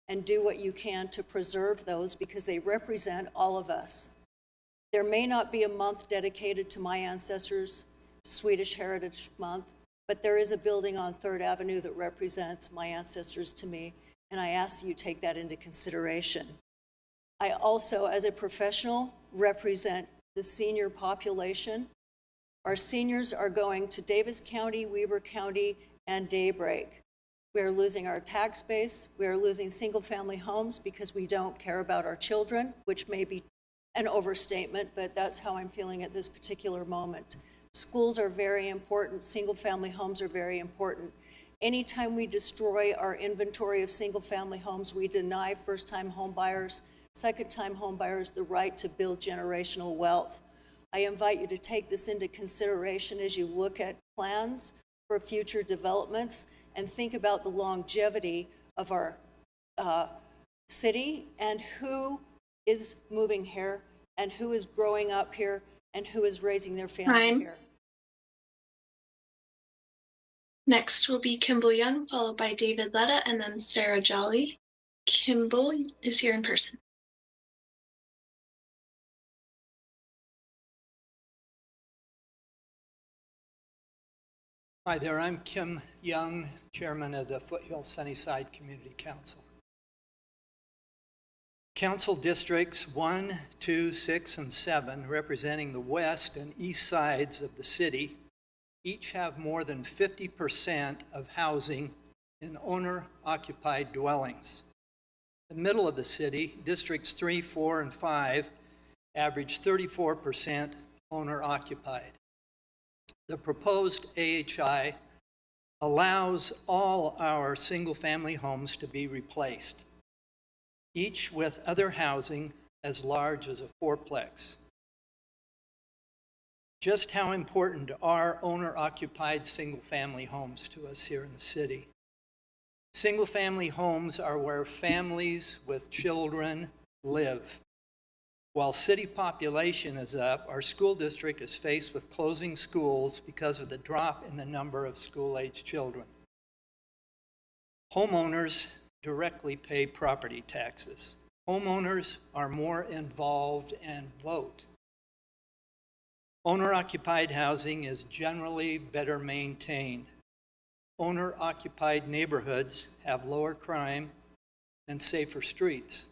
and do what you can to preserve those because they represent all of us. There may not be a month dedicated to my ancestors' Swedish Heritage Month, but there is a building on 3rd Avenue that represents my ancestors to me, and I ask you to take that into consideration. I also, as a professional, represent the senior population. Our seniors are going to Davis County, Weber County, and Daybreak. We are losing our tax base. We are losing single-family homes because we don't care about our children, which may be an overstatement, but that's how I'm feeling at this particular moment. Schools are very important. Single-family homes are very important. Anytime we destroy our inventory of single-family homes, we deny first-time home buyers, second-time home buyers the right to build generational wealth. I invite you to take this into consideration as you look at plans for future developments and think about the longevity of our city and who is moving here and who is growing up here and who is raising their family here. Next will be Kimball Young, followed by David Letta, and then Sarah Jolly. Kimball is here in person. Hi there, I'm Kim Young, Chairman of the Foothill Sunnyside Community Council. Council districts 1, 2, 6, and 7, representing the west and east sides of the city, each have more than 50% of housing in owner-occupied dwellings. The middle of the city, districts 3, 4, and 5, average 34% owner-occupied. The proposed AHI allows all our single-family homes to be replaced, each with other housing as large as a fourplex. Just how important are owner-occupied single-family homes to us here in the city? Single-family homes are where families with children live. While city population is up, our school district is faced with closing schools because of the drop in the number of school-age children. Homeowners directly pay property taxes. Homeowners are more involved and vote. Owner-occupied housing is generally better maintained. Owner-occupied neighborhoods have lower crime and safer streets.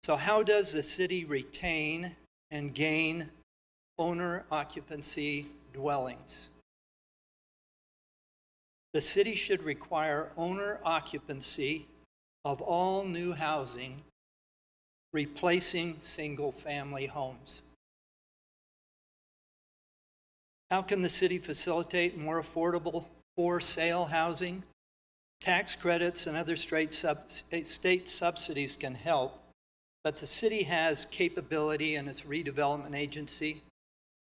So how does the city retain and gain owner occupancy dwellings? The city should require owner occupancy of all new housing, replacing single-family homes. How can the city facilitate more affordable for-sale housing? Tax credits and other state subsidies can help, but the city has capability in its redevelopment agency.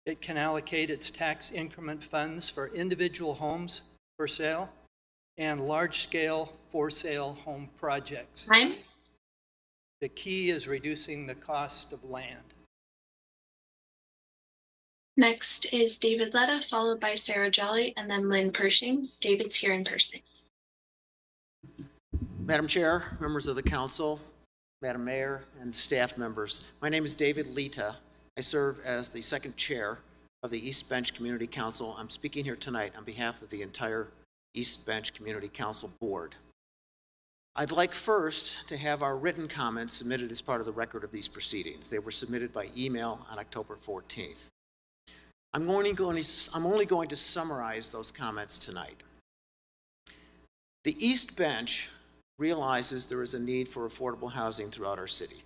It can allocate its tax increment funds for individual homes for sale and large-scale for-sale home projects. Time. The key is reducing the cost of land. Next is David Letta, followed by Sarah Jolly, and then Lynn Pershing. David's here in person. Madam Chair, members of the council, Madam Mayor, and staff members, my name is David Letta. I serve as the second chair of the East Bench Community Council. I'm speaking here tonight on behalf of the entire East Bench Community Council Board. I'd like first to have our written comments submitted as part of the record of these proceedings. They were submitted by email on October 14th. I'm only going to summarize those comments tonight. The East Bench realizes there is a need for affordable housing throughout our city.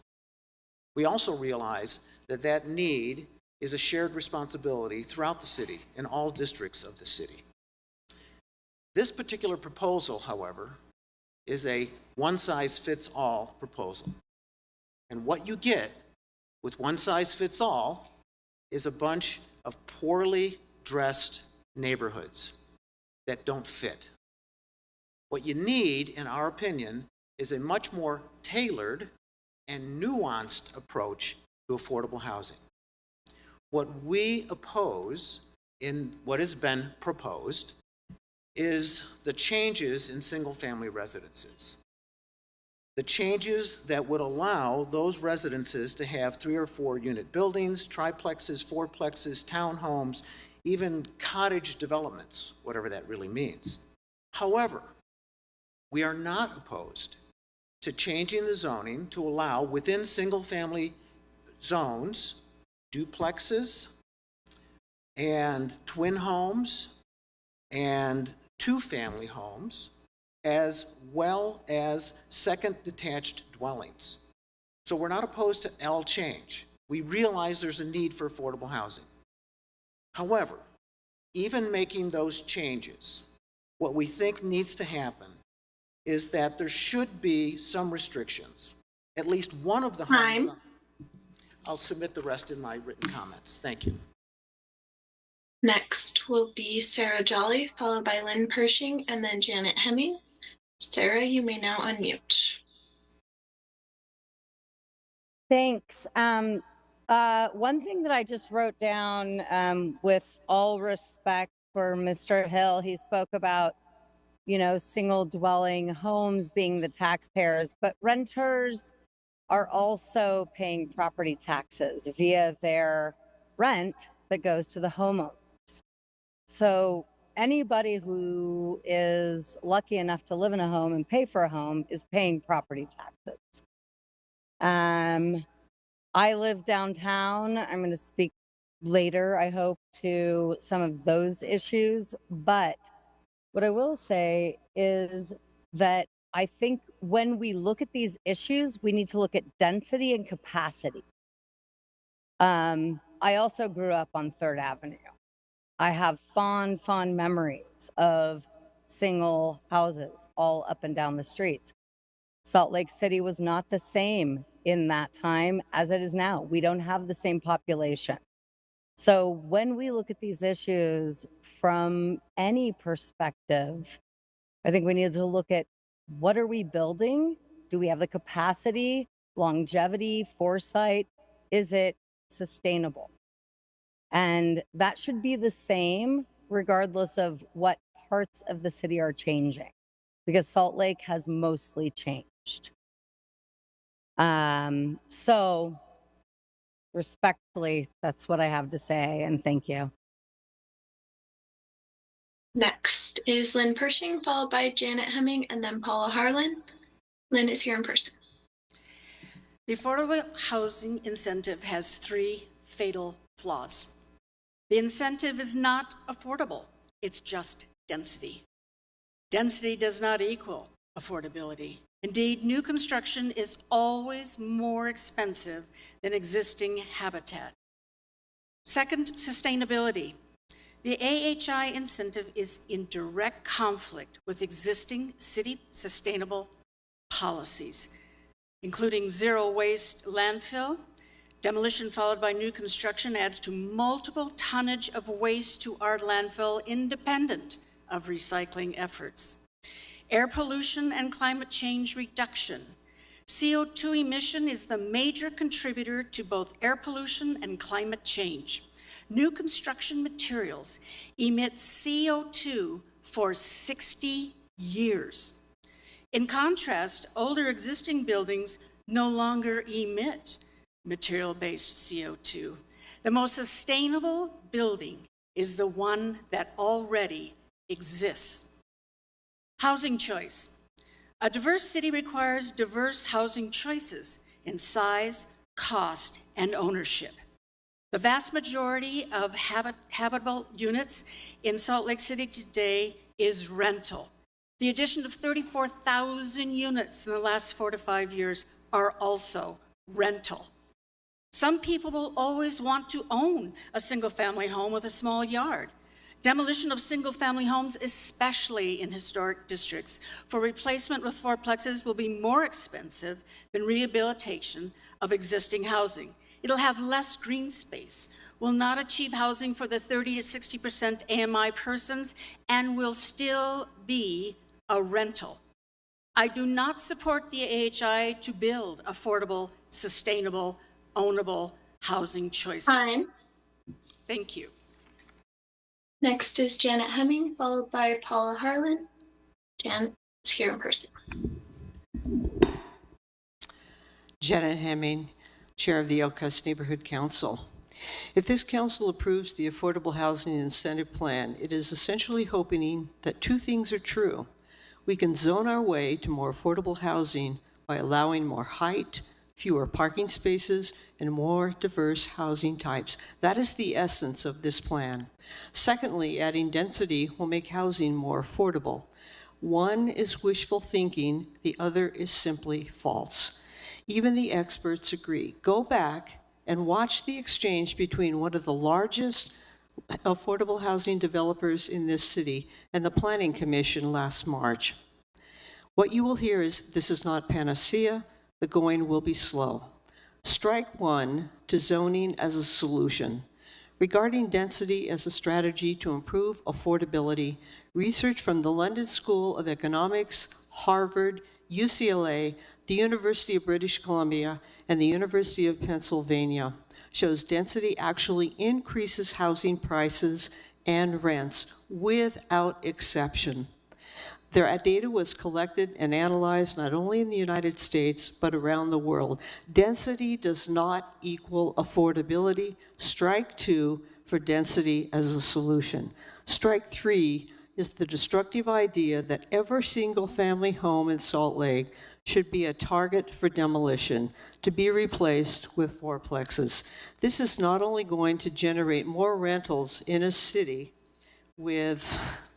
We also realize that that need is a shared responsibility throughout the city, in all districts of the city. This particular proposal, however, is a one-size-fits-all proposal. And what you get with one-size-fits-all is a bunch of poorly dressed neighborhoods that don't fit. What you need, in our opinion, is a much more tailored and nuanced approach to affordable housing. What we oppose in what has been proposed is the changes in single-family residences. The changes that would allow those residences to have 3 or 4 unit buildings, triplexes, fourplexes, townhomes, even cottage developments, whatever that really means. However, we are not opposed to changing the zoning to allow within single-family zones duplexes and twin homes and 2-family homes, as well as second detached dwellings. So we're not opposed to all change. We realize there's a need for affordable housing. However, even making those changes, what we think needs to happen is that there should be some restrictions. At least one of the homes. I'll submit the rest in my written comments. Thank you. Next will be Sarah Jolly, followed by Lynn Pershing, and then Janet Hemming. Sarah, you may now unmute. Thanks. One thing that I just wrote down, with all respect for Mr. Hill, he spoke about, single dwelling homes being the taxpayers, but renters are also paying property taxes via their rent that goes to the homeowners. So anybody who is lucky enough to live in a home and pay for a home is paying property taxes. I live downtown. I'm going to speak later, I hope, to some of those issues. But what I will say is that I think when we look at these issues, we need to look at density and capacity. I also grew up on 3rd Avenue. I have fond memories of single houses all up and down the streets. Salt Lake City was not the same in that time as it is now. We don't have the same population. So when we look at these issues from any perspective, I think we need to look at what are we building? Do we have the capacity, longevity, foresight? Is it sustainable? And that should be the same regardless of what parts of the city are changing, because Salt Lake has mostly changed. So respectfully, that's what I have to say, and thank you. Next is Lynn Pershing, followed by Janet Hemming, and then Paula Harlan. Lynn is here in person. The affordable housing incentive has 3 fatal flaws. The incentive is not affordable. It's just density. Density does not equal affordability. Indeed, new construction is always more expensive than existing habitat. Second, sustainability. The AHI incentive is in direct conflict with existing city sustainable policies. including zero waste landfill. Demolition followed by new construction adds to multiple tonnage of waste to our landfill independent of recycling efforts. Air pollution and climate change reduction. CO2 emission is the major contributor to both air pollution and climate change. New construction materials emit CO2 for 60 years. In contrast, older existing buildings no longer emit material-based CO2. The most sustainable building is the one that already exists. Housing choice. A diverse city requires diverse housing choices in size, cost, and ownership. The vast majority of habitable units in Salt Lake City today is rental. The addition of 34,000 units in the last 4 to 5 years are also rental. Some people will always want to own a single-family home with a small yard. Demolition of single-family homes, especially in historic districts, for replacement with fourplexes will be more expensive than rehabilitation of existing housing. It'll have less green space, will not achieve housing for the 30 to 60% AMI persons, and will still be a rental. I do not support the AHI to build affordable, sustainable, ownable housing choices. Time. Thank you. Next is Janet Hemming, followed by Paula Harlan. Jan is here in person. Janet Hemming, Chair of the Elkhurst Neighborhood Council. If this council approves the Affordable Housing Incentive Plan, it is essentially hoping that two things are true. We can zone our way to more affordable housing by allowing more height, fewer parking spaces, and more diverse housing types. That is the essence of this plan. Secondly, adding density will make housing more affordable. One is wishful thinking, the other is simply false. Even the experts agree. Go back and watch the exchange between one of the largest affordable housing developers in this city and the Planning Commission last March. What you will hear is, this is not panacea, the going will be slow. Strike one to zoning as a solution. Regarding density as a strategy to improve affordability, research from the London School of Economics, Harvard, UCLA, the University of British Columbia, and the University of Pennsylvania shows density actually increases housing prices and rents without exception. Their data was collected and analyzed not only in the United States, but around the world. Density does not equal affordability. Strike two for density as a solution. Strike three is the destructive idea that every single-family home in Salt Lake should be a target for demolition, to be replaced with fourplexes. This is not only going to generate more rentals in a city with,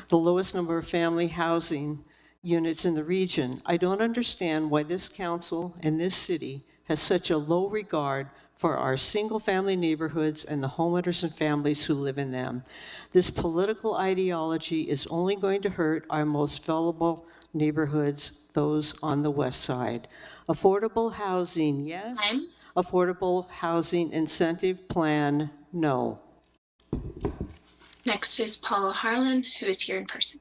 the lowest number of family housing units in the region. I don't understand why this council and this city has such a low regard for our single-family neighborhoods and the homeowners and families who live in them. This political ideology is only going to hurt our most vulnerable neighborhoods, those on the west side. Affordable housing, yes. Affordable housing incentive plan, no. Next is Paula Harlan, who is here in person.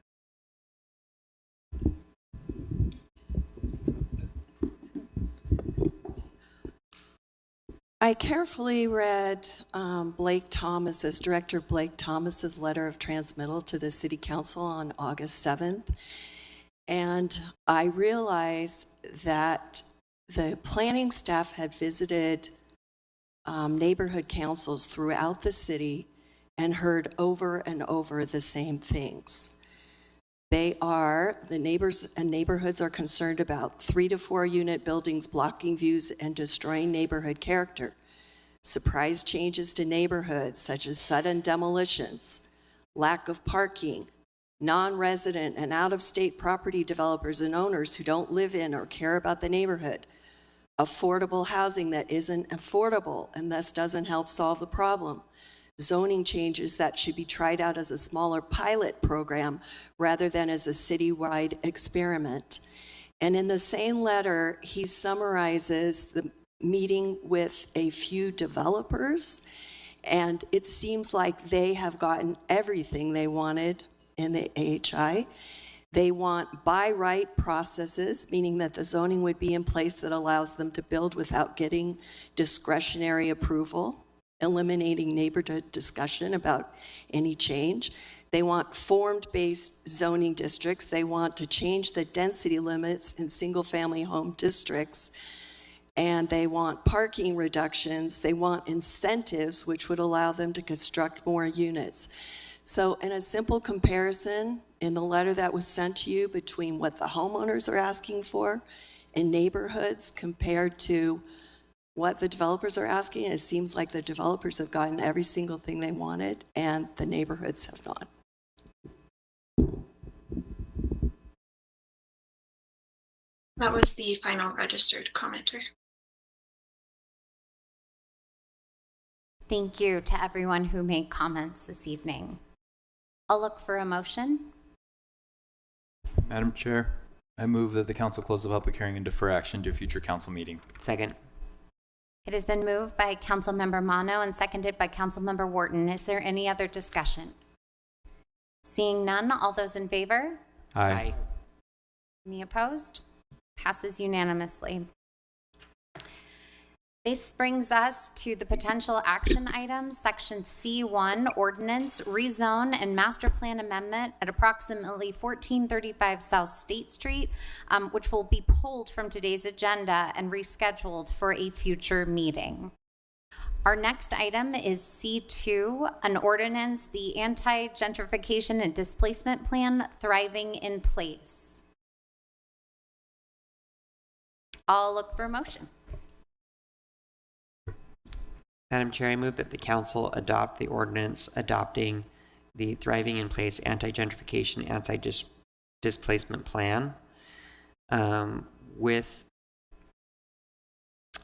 I carefully read Director Blake Thomas's letter of transmittal to the City Council on August 7th, and I realized that the planning staff had visited neighborhood councils throughout the city and heard over and over the same things. The neighbors and neighborhoods are concerned about 3 to 4 unit buildings blocking views and destroying neighborhood character. Surprise changes to neighborhoods such as sudden demolitions, lack of parking, non-resident and out-of-state property developers and owners who don't live in or care about the neighborhood, affordable housing that isn't affordable and thus doesn't help solve the problem, zoning changes that should be tried out as a smaller pilot program rather than as a citywide experiment, And in the same letter, he summarizes the meeting with a few developers, and it seems like they have gotten everything they wanted in the AHI. They want by right processes, meaning that the zoning would be in place that allows them to build without getting discretionary approval, eliminating neighborhood discussion about any change. They want formed-based zoning districts. They want to change the density limits in single-family home districts. And they want parking reductions. They want incentives, which would allow them to construct more units. So in a simple comparison, in the letter that was sent to you between what the homeowners are asking for in neighborhoods compared to what the developers are asking, it seems like the developers have gotten every single thing they wanted and the neighborhoods have not. That was the final registered commenter. Thank you to everyone who made comments this evening. I'll look for a motion. Madam Chair, I move that the council close the public hearing and defer action to a future council meeting. Second. It has been moved by Councilmember Mono and seconded by Councilmember Wharton. Is there any other discussion? Seeing none, all those in favor? Aye. Any opposed? Passes unanimously. This brings us to the potential action items, section C1, ordinance, rezone, and master plan amendment at approximately 1435 South State Street, which will be pulled from today's agenda and rescheduled for a future meeting. Our next item is C2, an ordinance, the anti-gentrification and displacement plan, thriving in place. I'll look for a motion. Madam Chair, I move that the council adopt the ordinance adopting the Thriving in Place Anti-Gentrification, Anti-Displacement Plan with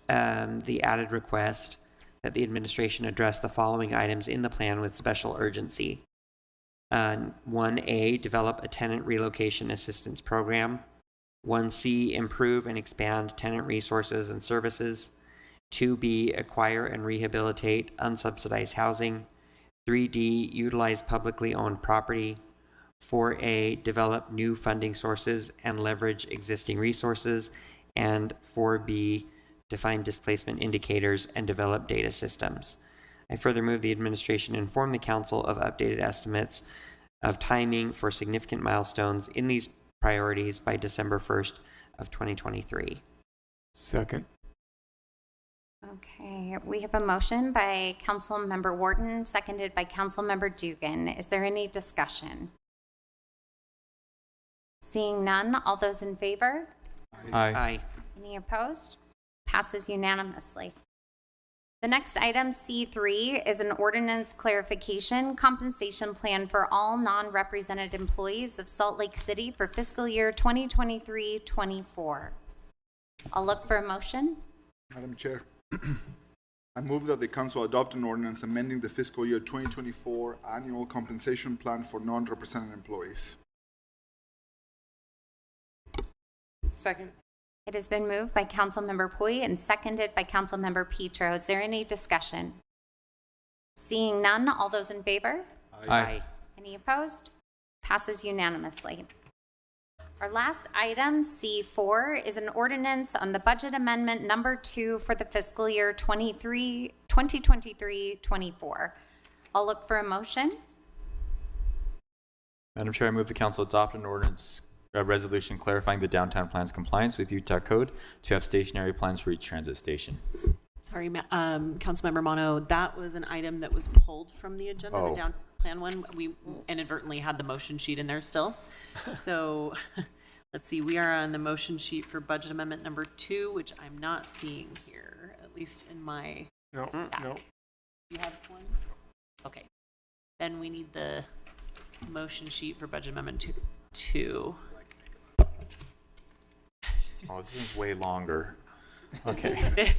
the added request that the administration address the following items in the plan with special urgency. 1A, develop a tenant relocation assistance program. 1C, improve and expand tenant resources and services. 2B, acquire and rehabilitate unsubsidized housing. 3D, utilize publicly owned property. 4A, develop new funding sources and leverage existing resources. And 4B, define displacement indicators and develop data systems. I further move the administration inform the council of updated estimates of timing for significant milestones in these priorities by December 1st of 2023. Second. Okay, we have a motion by Councilmember Wharton, seconded by Councilmember Dugan. Is there any discussion? Seeing none, all those in favor? Aye. Aye. Any opposed? Passes unanimously. The next item, C3, is an ordinance clarification compensation plan for all non-represented employees of Salt Lake City for fiscal year 2023-24. I'll look for a motion. Madam Chair, I move that the council adopt an ordinance amending the fiscal year 2024 annual compensation plan for non-represented employees. Second. It has been moved by Councilmember Pui and seconded by Councilmember Petro. Is there any discussion? Seeing none, all those in favor? Aye. Any opposed? Passes unanimously. Our last item, C4, is an ordinance on the budget amendment number 2 for the fiscal year 2023-24. I'll look for a motion. Madam Chair, I move the council adopt an ordinance resolution clarifying the downtown plan's compliance with Utah code to have stationary plans for each transit station. Sorry, Councilmember Mono, that was an item that was pulled from the agenda, the down plan one. We inadvertently had the motion sheet in there still. So let's see, we are on the motion sheet for budget amendment number 2, which I'm not seeing here, at least in my stack. No. You have one? Okay. Then we need the motion sheet for budget amendment 2. Oh, this is way longer. Okay.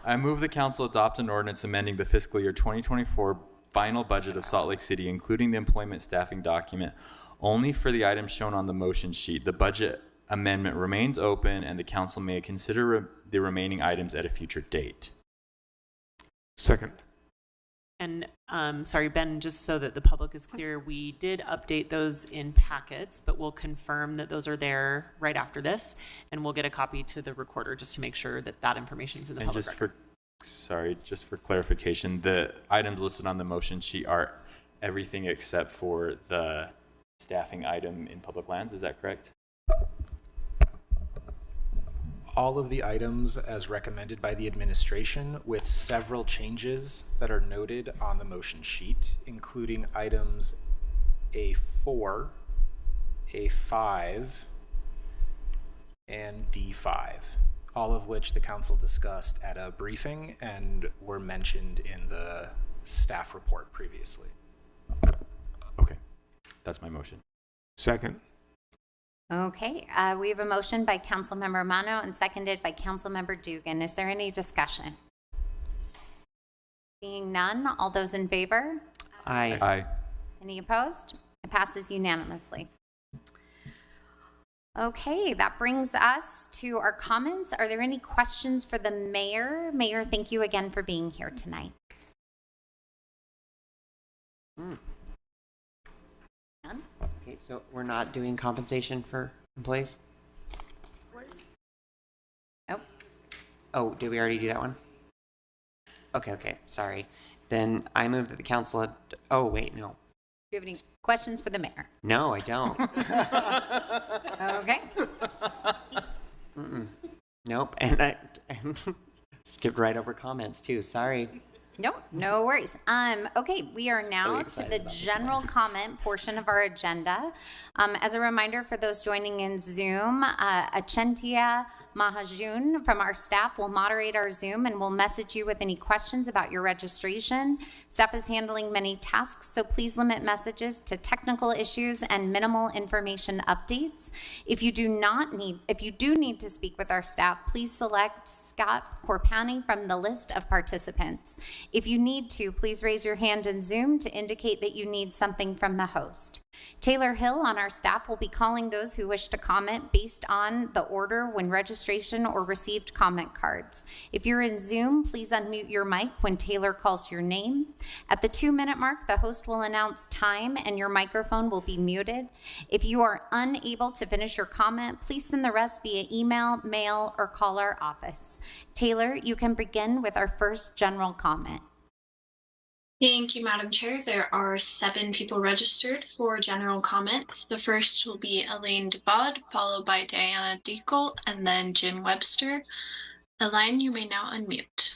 I move the council adopt an ordinance amending the fiscal year 2024 final budget of Salt Lake City, including the employment staffing document, only for the items shown on the motion sheet. The budget amendment remains open and the council may consider the remaining items at a future date. Second. And sorry, Ben, just so that the public is clear, we did update those in packets, but we'll confirm that those are there right after this, and we'll get a copy to the recorder just to make sure that that information is in the public record. Just for clarification, the items listed on the motion sheet are everything except for the staffing item in public lands. Is that correct? All of the items as recommended by the administration, with several changes that are noted on the motion sheet, including items A4, A5, and D5, all of which the council discussed at a briefing and were mentioned in the staff report previously. Okay, that's my motion. Second. Okay, we have a motion by Councilmember Romano and seconded by Councilmember Dugan. Is there any discussion? Seeing none, all those in favor? Aye. Aye. Any opposed? It passes unanimously. Okay, that brings us to our comments. Are there any questions for the mayor? Mayor, thank you again for being here tonight. None? Okay, so we're not doing compensation for employees? Nope. Oh, did we already do that one? Okay, sorry. Then I move that the council oh, wait, no. Do you have any questions for the mayor? No, I don't. Okay. Nope, and I skipped right over comments too, sorry. Nope, no worries. Okay, we are now to the general comment portion of our agenda. As a reminder for those joining in Zoom, Achentia Mahajun from our staff will moderate our Zoom and will message you with any questions about your registration. Staff is handling many tasks, so please limit messages to technical issues and minimal information updates. If you do need to speak with our staff, please select Scott Corpani from the list of participants. If you need to, please raise your hand in Zoom to indicate that you need something from the host. Taylor Hill on our staff will be calling those who wish to comment based on the order when registration or received comment cards. If you're in Zoom, please unmute your mic when Taylor calls your name. At the 2-minute mark, the host will announce time and your microphone will be muted. If you are unable to finish your comment, please send the rest via email, mail, or call our office. Taylor, you can begin with our first general comment. Thank you, Madam Chair. There are 7 people registered for general comment. The first will be Elaine DeVod, followed by Diana Deacle, and then Jim Webster. Elaine, you may now unmute.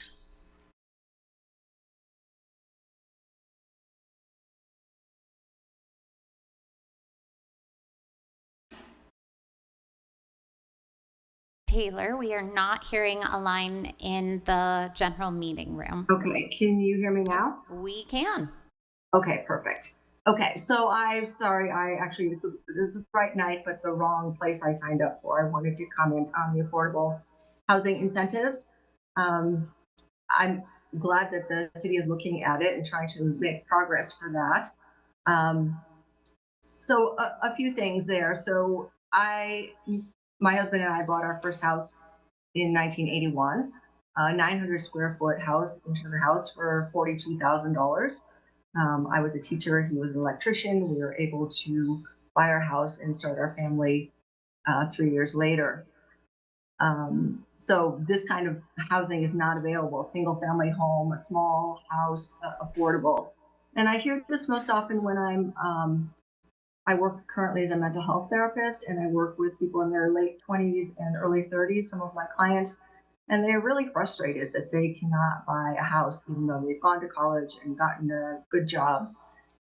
Taylor, we are not hearing a line in the general meeting room. Okay, can you hear me now? We can. Okay, perfect. Okay, so I'm sorry, this was a bright night, but the wrong place I signed up for. I wanted to comment on the affordable housing incentives. I'm glad that the city is looking at it and trying to make progress for that. So a few things there. So my husband and I bought our first house in 1981, a 900 square foot house in Sugar House for $42,000. I was a teacher, he was an electrician. We were able to buy our house and start our family 3 years later. So this kind of housing is not available. Single family home, a small house, affordable. And I hear this most often when I work currently as a mental health therapist, and I work with people in their late 20s and early 30s, some of my clients, and they're really frustrated that they cannot buy a house, even though they've gone to college and gotten good jobs,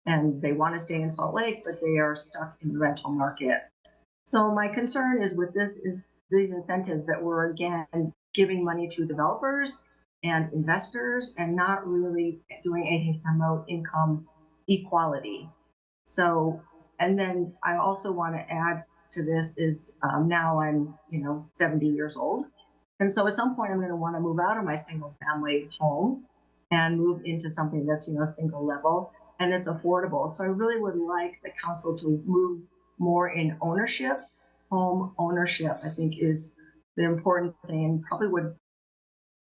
and they want to stay in Salt Lake, but they are stuck in the rental market. So my concern is with these incentives that we're, again, giving money to developers and investors and not really doing anything to promote income equality. So, and then I also want to add to this is now I'm, 70 years old. And so at some point I'm going to want to move out of my single family home and move into something that's, single level and it's affordable. So I really would like the council to move more in ownership home ownership, I think, is the important thing.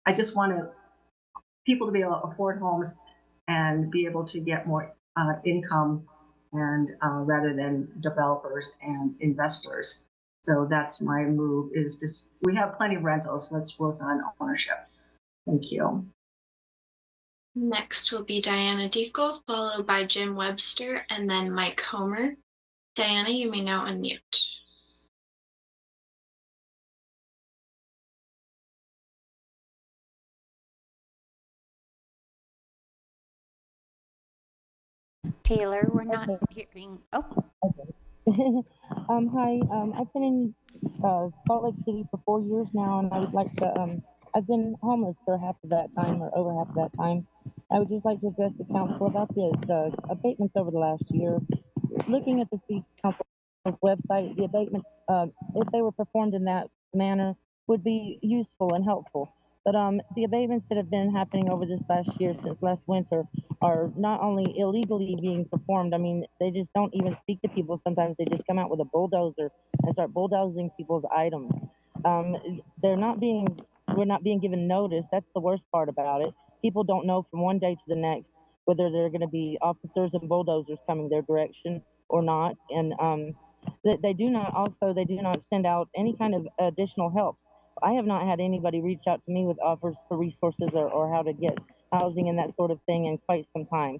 I just want people to be able to afford homes and be able to get more income and rather than developers and investors. So that's my move, is just, we have plenty of rentals. Let's work on ownership. Thank you. Next will be Diana Deco, followed by Jim Webster, and then Mike Homer. Diana, you may now unmute. Taylor, we're not hearing. Oh. Hi. I've been in Salt Lake City for 4 years now, and I would like to. I've been homeless for half of that time, or over half of that time. I would just like to address the council about the abatements over the last year. Looking at the city council's website, the abatements, if they were performed in that manner, would be useful and helpful. But the abatements that have been happening over this last year, since last winter, are not only illegally being performed. I mean, they just don't even speak to people. Sometimes they just come out with a bulldozer and start bulldozing people's items. We're not being given notice. That's the worst part about it. People don't know from one day to the next whether there are going to be officers and bulldozers coming their direction or not. And they do not send out any kind of additional help. I have not had anybody reach out to me with offers for resources or how to get housing and that sort of thing in quite some time.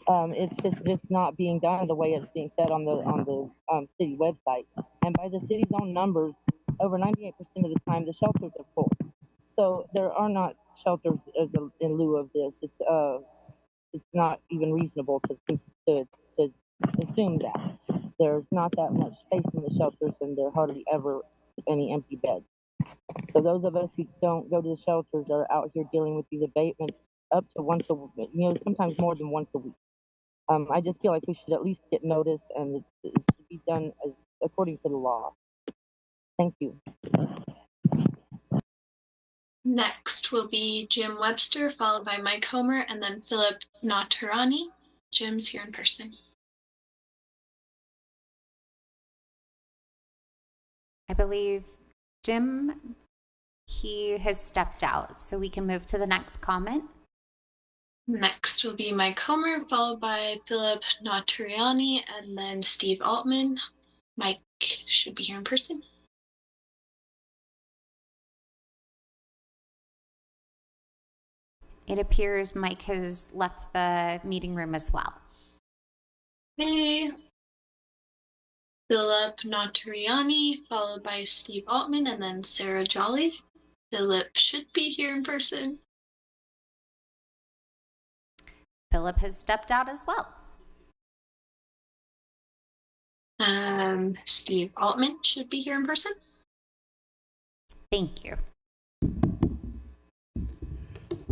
It's just not being done the way it's being said on the city website. And by the city's own numbers, over 98% of the time, the shelters are full. So there are not shelters in lieu of this. It's not even reasonable to assume that. There's not that much space in the shelters, and there are hardly ever any empty beds. So those of us who don't go to the shelters are out here dealing with these abatements up to once a week, sometimes more than once a week. I just feel like we should at least get notice, and it should be done according to the law. Thank you. Next will be Jim Webster, followed by Mike Homer, and then Philip Natarani. Jim's here in person. I believe Jim, he has stepped out, so we can move to the next comment. Next will be Mike Homer, followed by Philip Natriani, and then Steve Altman. Mike should be here in person. It appears Mike has left the meeting room as well. Hey. Philip Natriani, followed by Steve Altman, and then Sarah Jolly. Philip should be here in person. Philip has stepped out as well. Steve Altman should be here in person. Thank you.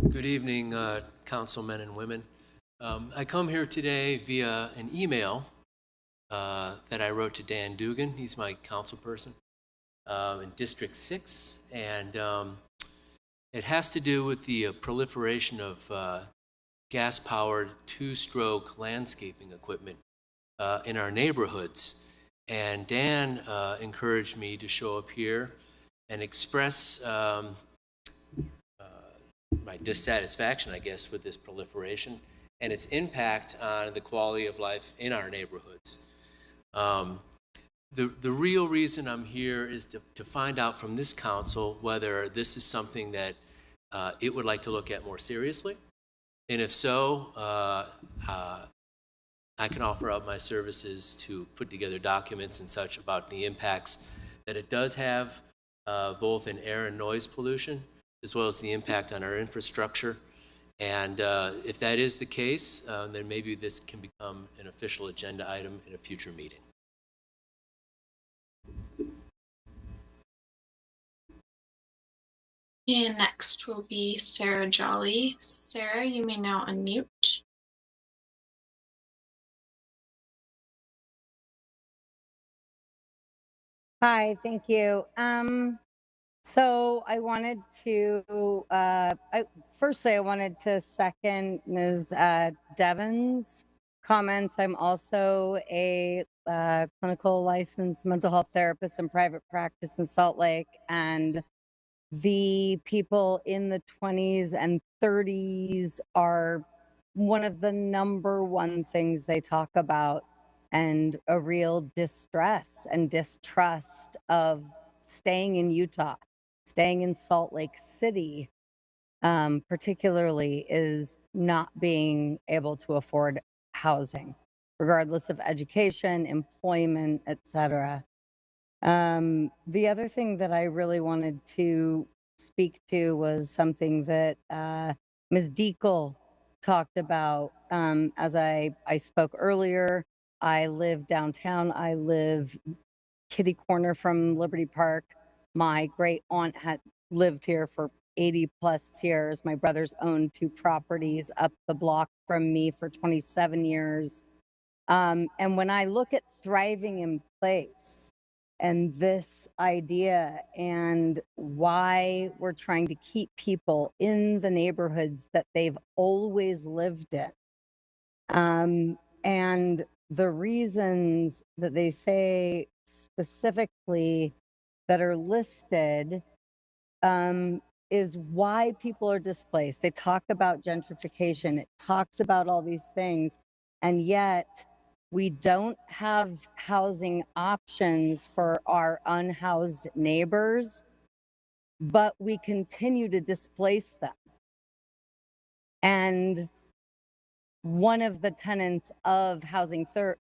Good evening, councilmen and women. I come here today via an email that I wrote to Dan Dugan. He's my council person in District 6, and it has to do with the proliferation of gas-powered two-stroke landscaping equipment in our neighborhoods. And Dan encouraged me to show up here and express my dissatisfaction, I guess, with this proliferation and its impact on the quality of life in our neighborhoods. The real reason I'm here is to find out from this council whether this is something that it would like to look at more seriously. And if so, I can offer up my services to put together documents and such about the impacts that it does have, both in air and noise pollution, as well as the impact on our infrastructure. And if that is the case, then maybe this can become an official agenda item in a future meeting. And next will be Sarah Jolly. Sarah, you may now unmute. Hi, thank you. So I wanted to, firstly, I wanted to second Ms. Devon's comments. I'm also a clinical licensed mental health therapist in private practice in Salt Lake, and the people in the 20s and 30s are one of the number one things they talk about, and a real distress and distrust of staying in Utah, staying in Salt Lake City, particularly, is not being able to afford housing, regardless of education, employment, etc. The other thing that I really wanted to speak to was something that Ms. Deacle talked about. As I spoke earlier, I live downtown. I live kitty corner from Liberty Park. My great aunt had lived here for 80 plus years. My brothers owned 2 properties up the block from me for 27 years. And when I look at thriving in place and this idea and why we're trying to keep people in the neighborhoods that they've always lived in, and the reasons that they say specifically that are listed, is why people are displaced. They talk about gentrification. It talks about all these things. And yet we don't have housing options for our unhoused neighbors, but we continue to displace them. And one of the tenets of Housing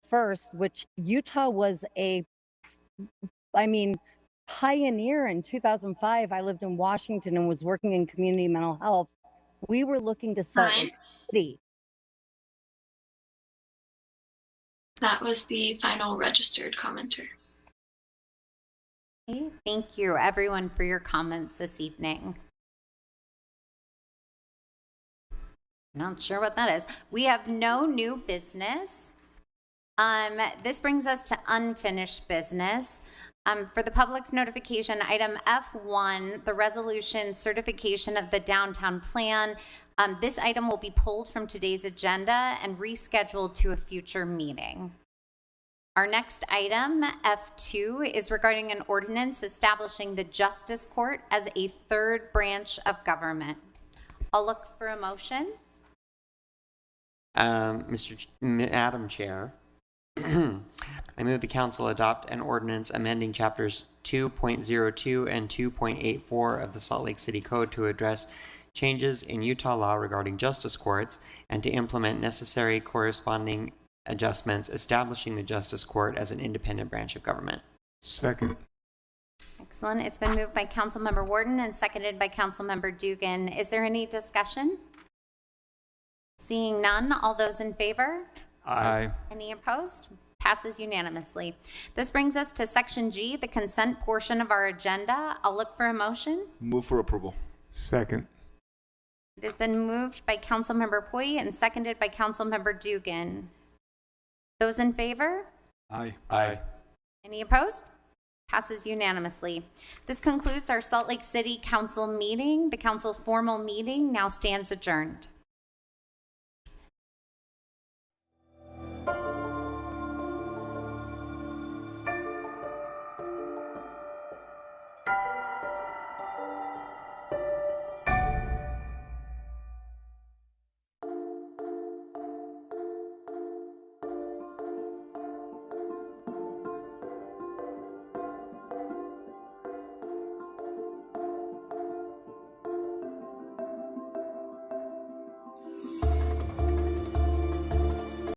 First, which Utah was pioneer in 2005. I lived in Washington and was working in community mental health. We were looking to Salt Lake City. That was the final registered commenter. Okay, thank you, everyone, for your comments this evening. Not sure what that is. We have no new business. This brings us to unfinished business. For the public's notification, item F1, the resolution certification of the downtown plan. This item will be pulled from today's agenda and rescheduled to a future meeting. Our next item, F2, is regarding an ordinance establishing the Justice Court as a third branch of government. I'll look for a motion. Madam Chair, I move the council adopt an ordinance amending chapters 2.02 and 2.84 of the Salt Lake City Code to address changes in Utah law regarding justice courts and to implement necessary corresponding adjustments establishing the Justice Court as an independent branch of government. Second. Excellent. It's been moved by Councilmember Warden and seconded by Councilmember Dugan. Is there any discussion? Seeing none, all those in favor? Aye. Any opposed? Passes unanimously. This brings us to Section G, the consent portion of our agenda. I'll look for a motion. Move for approval. Second. It has been moved by Councilmember Pui and seconded by Councilmember Dugan. Those in favor? Aye. Aye. Any opposed? Passes unanimously. This concludes our Salt Lake City Council meeting. The council's formal meeting now stands adjourned.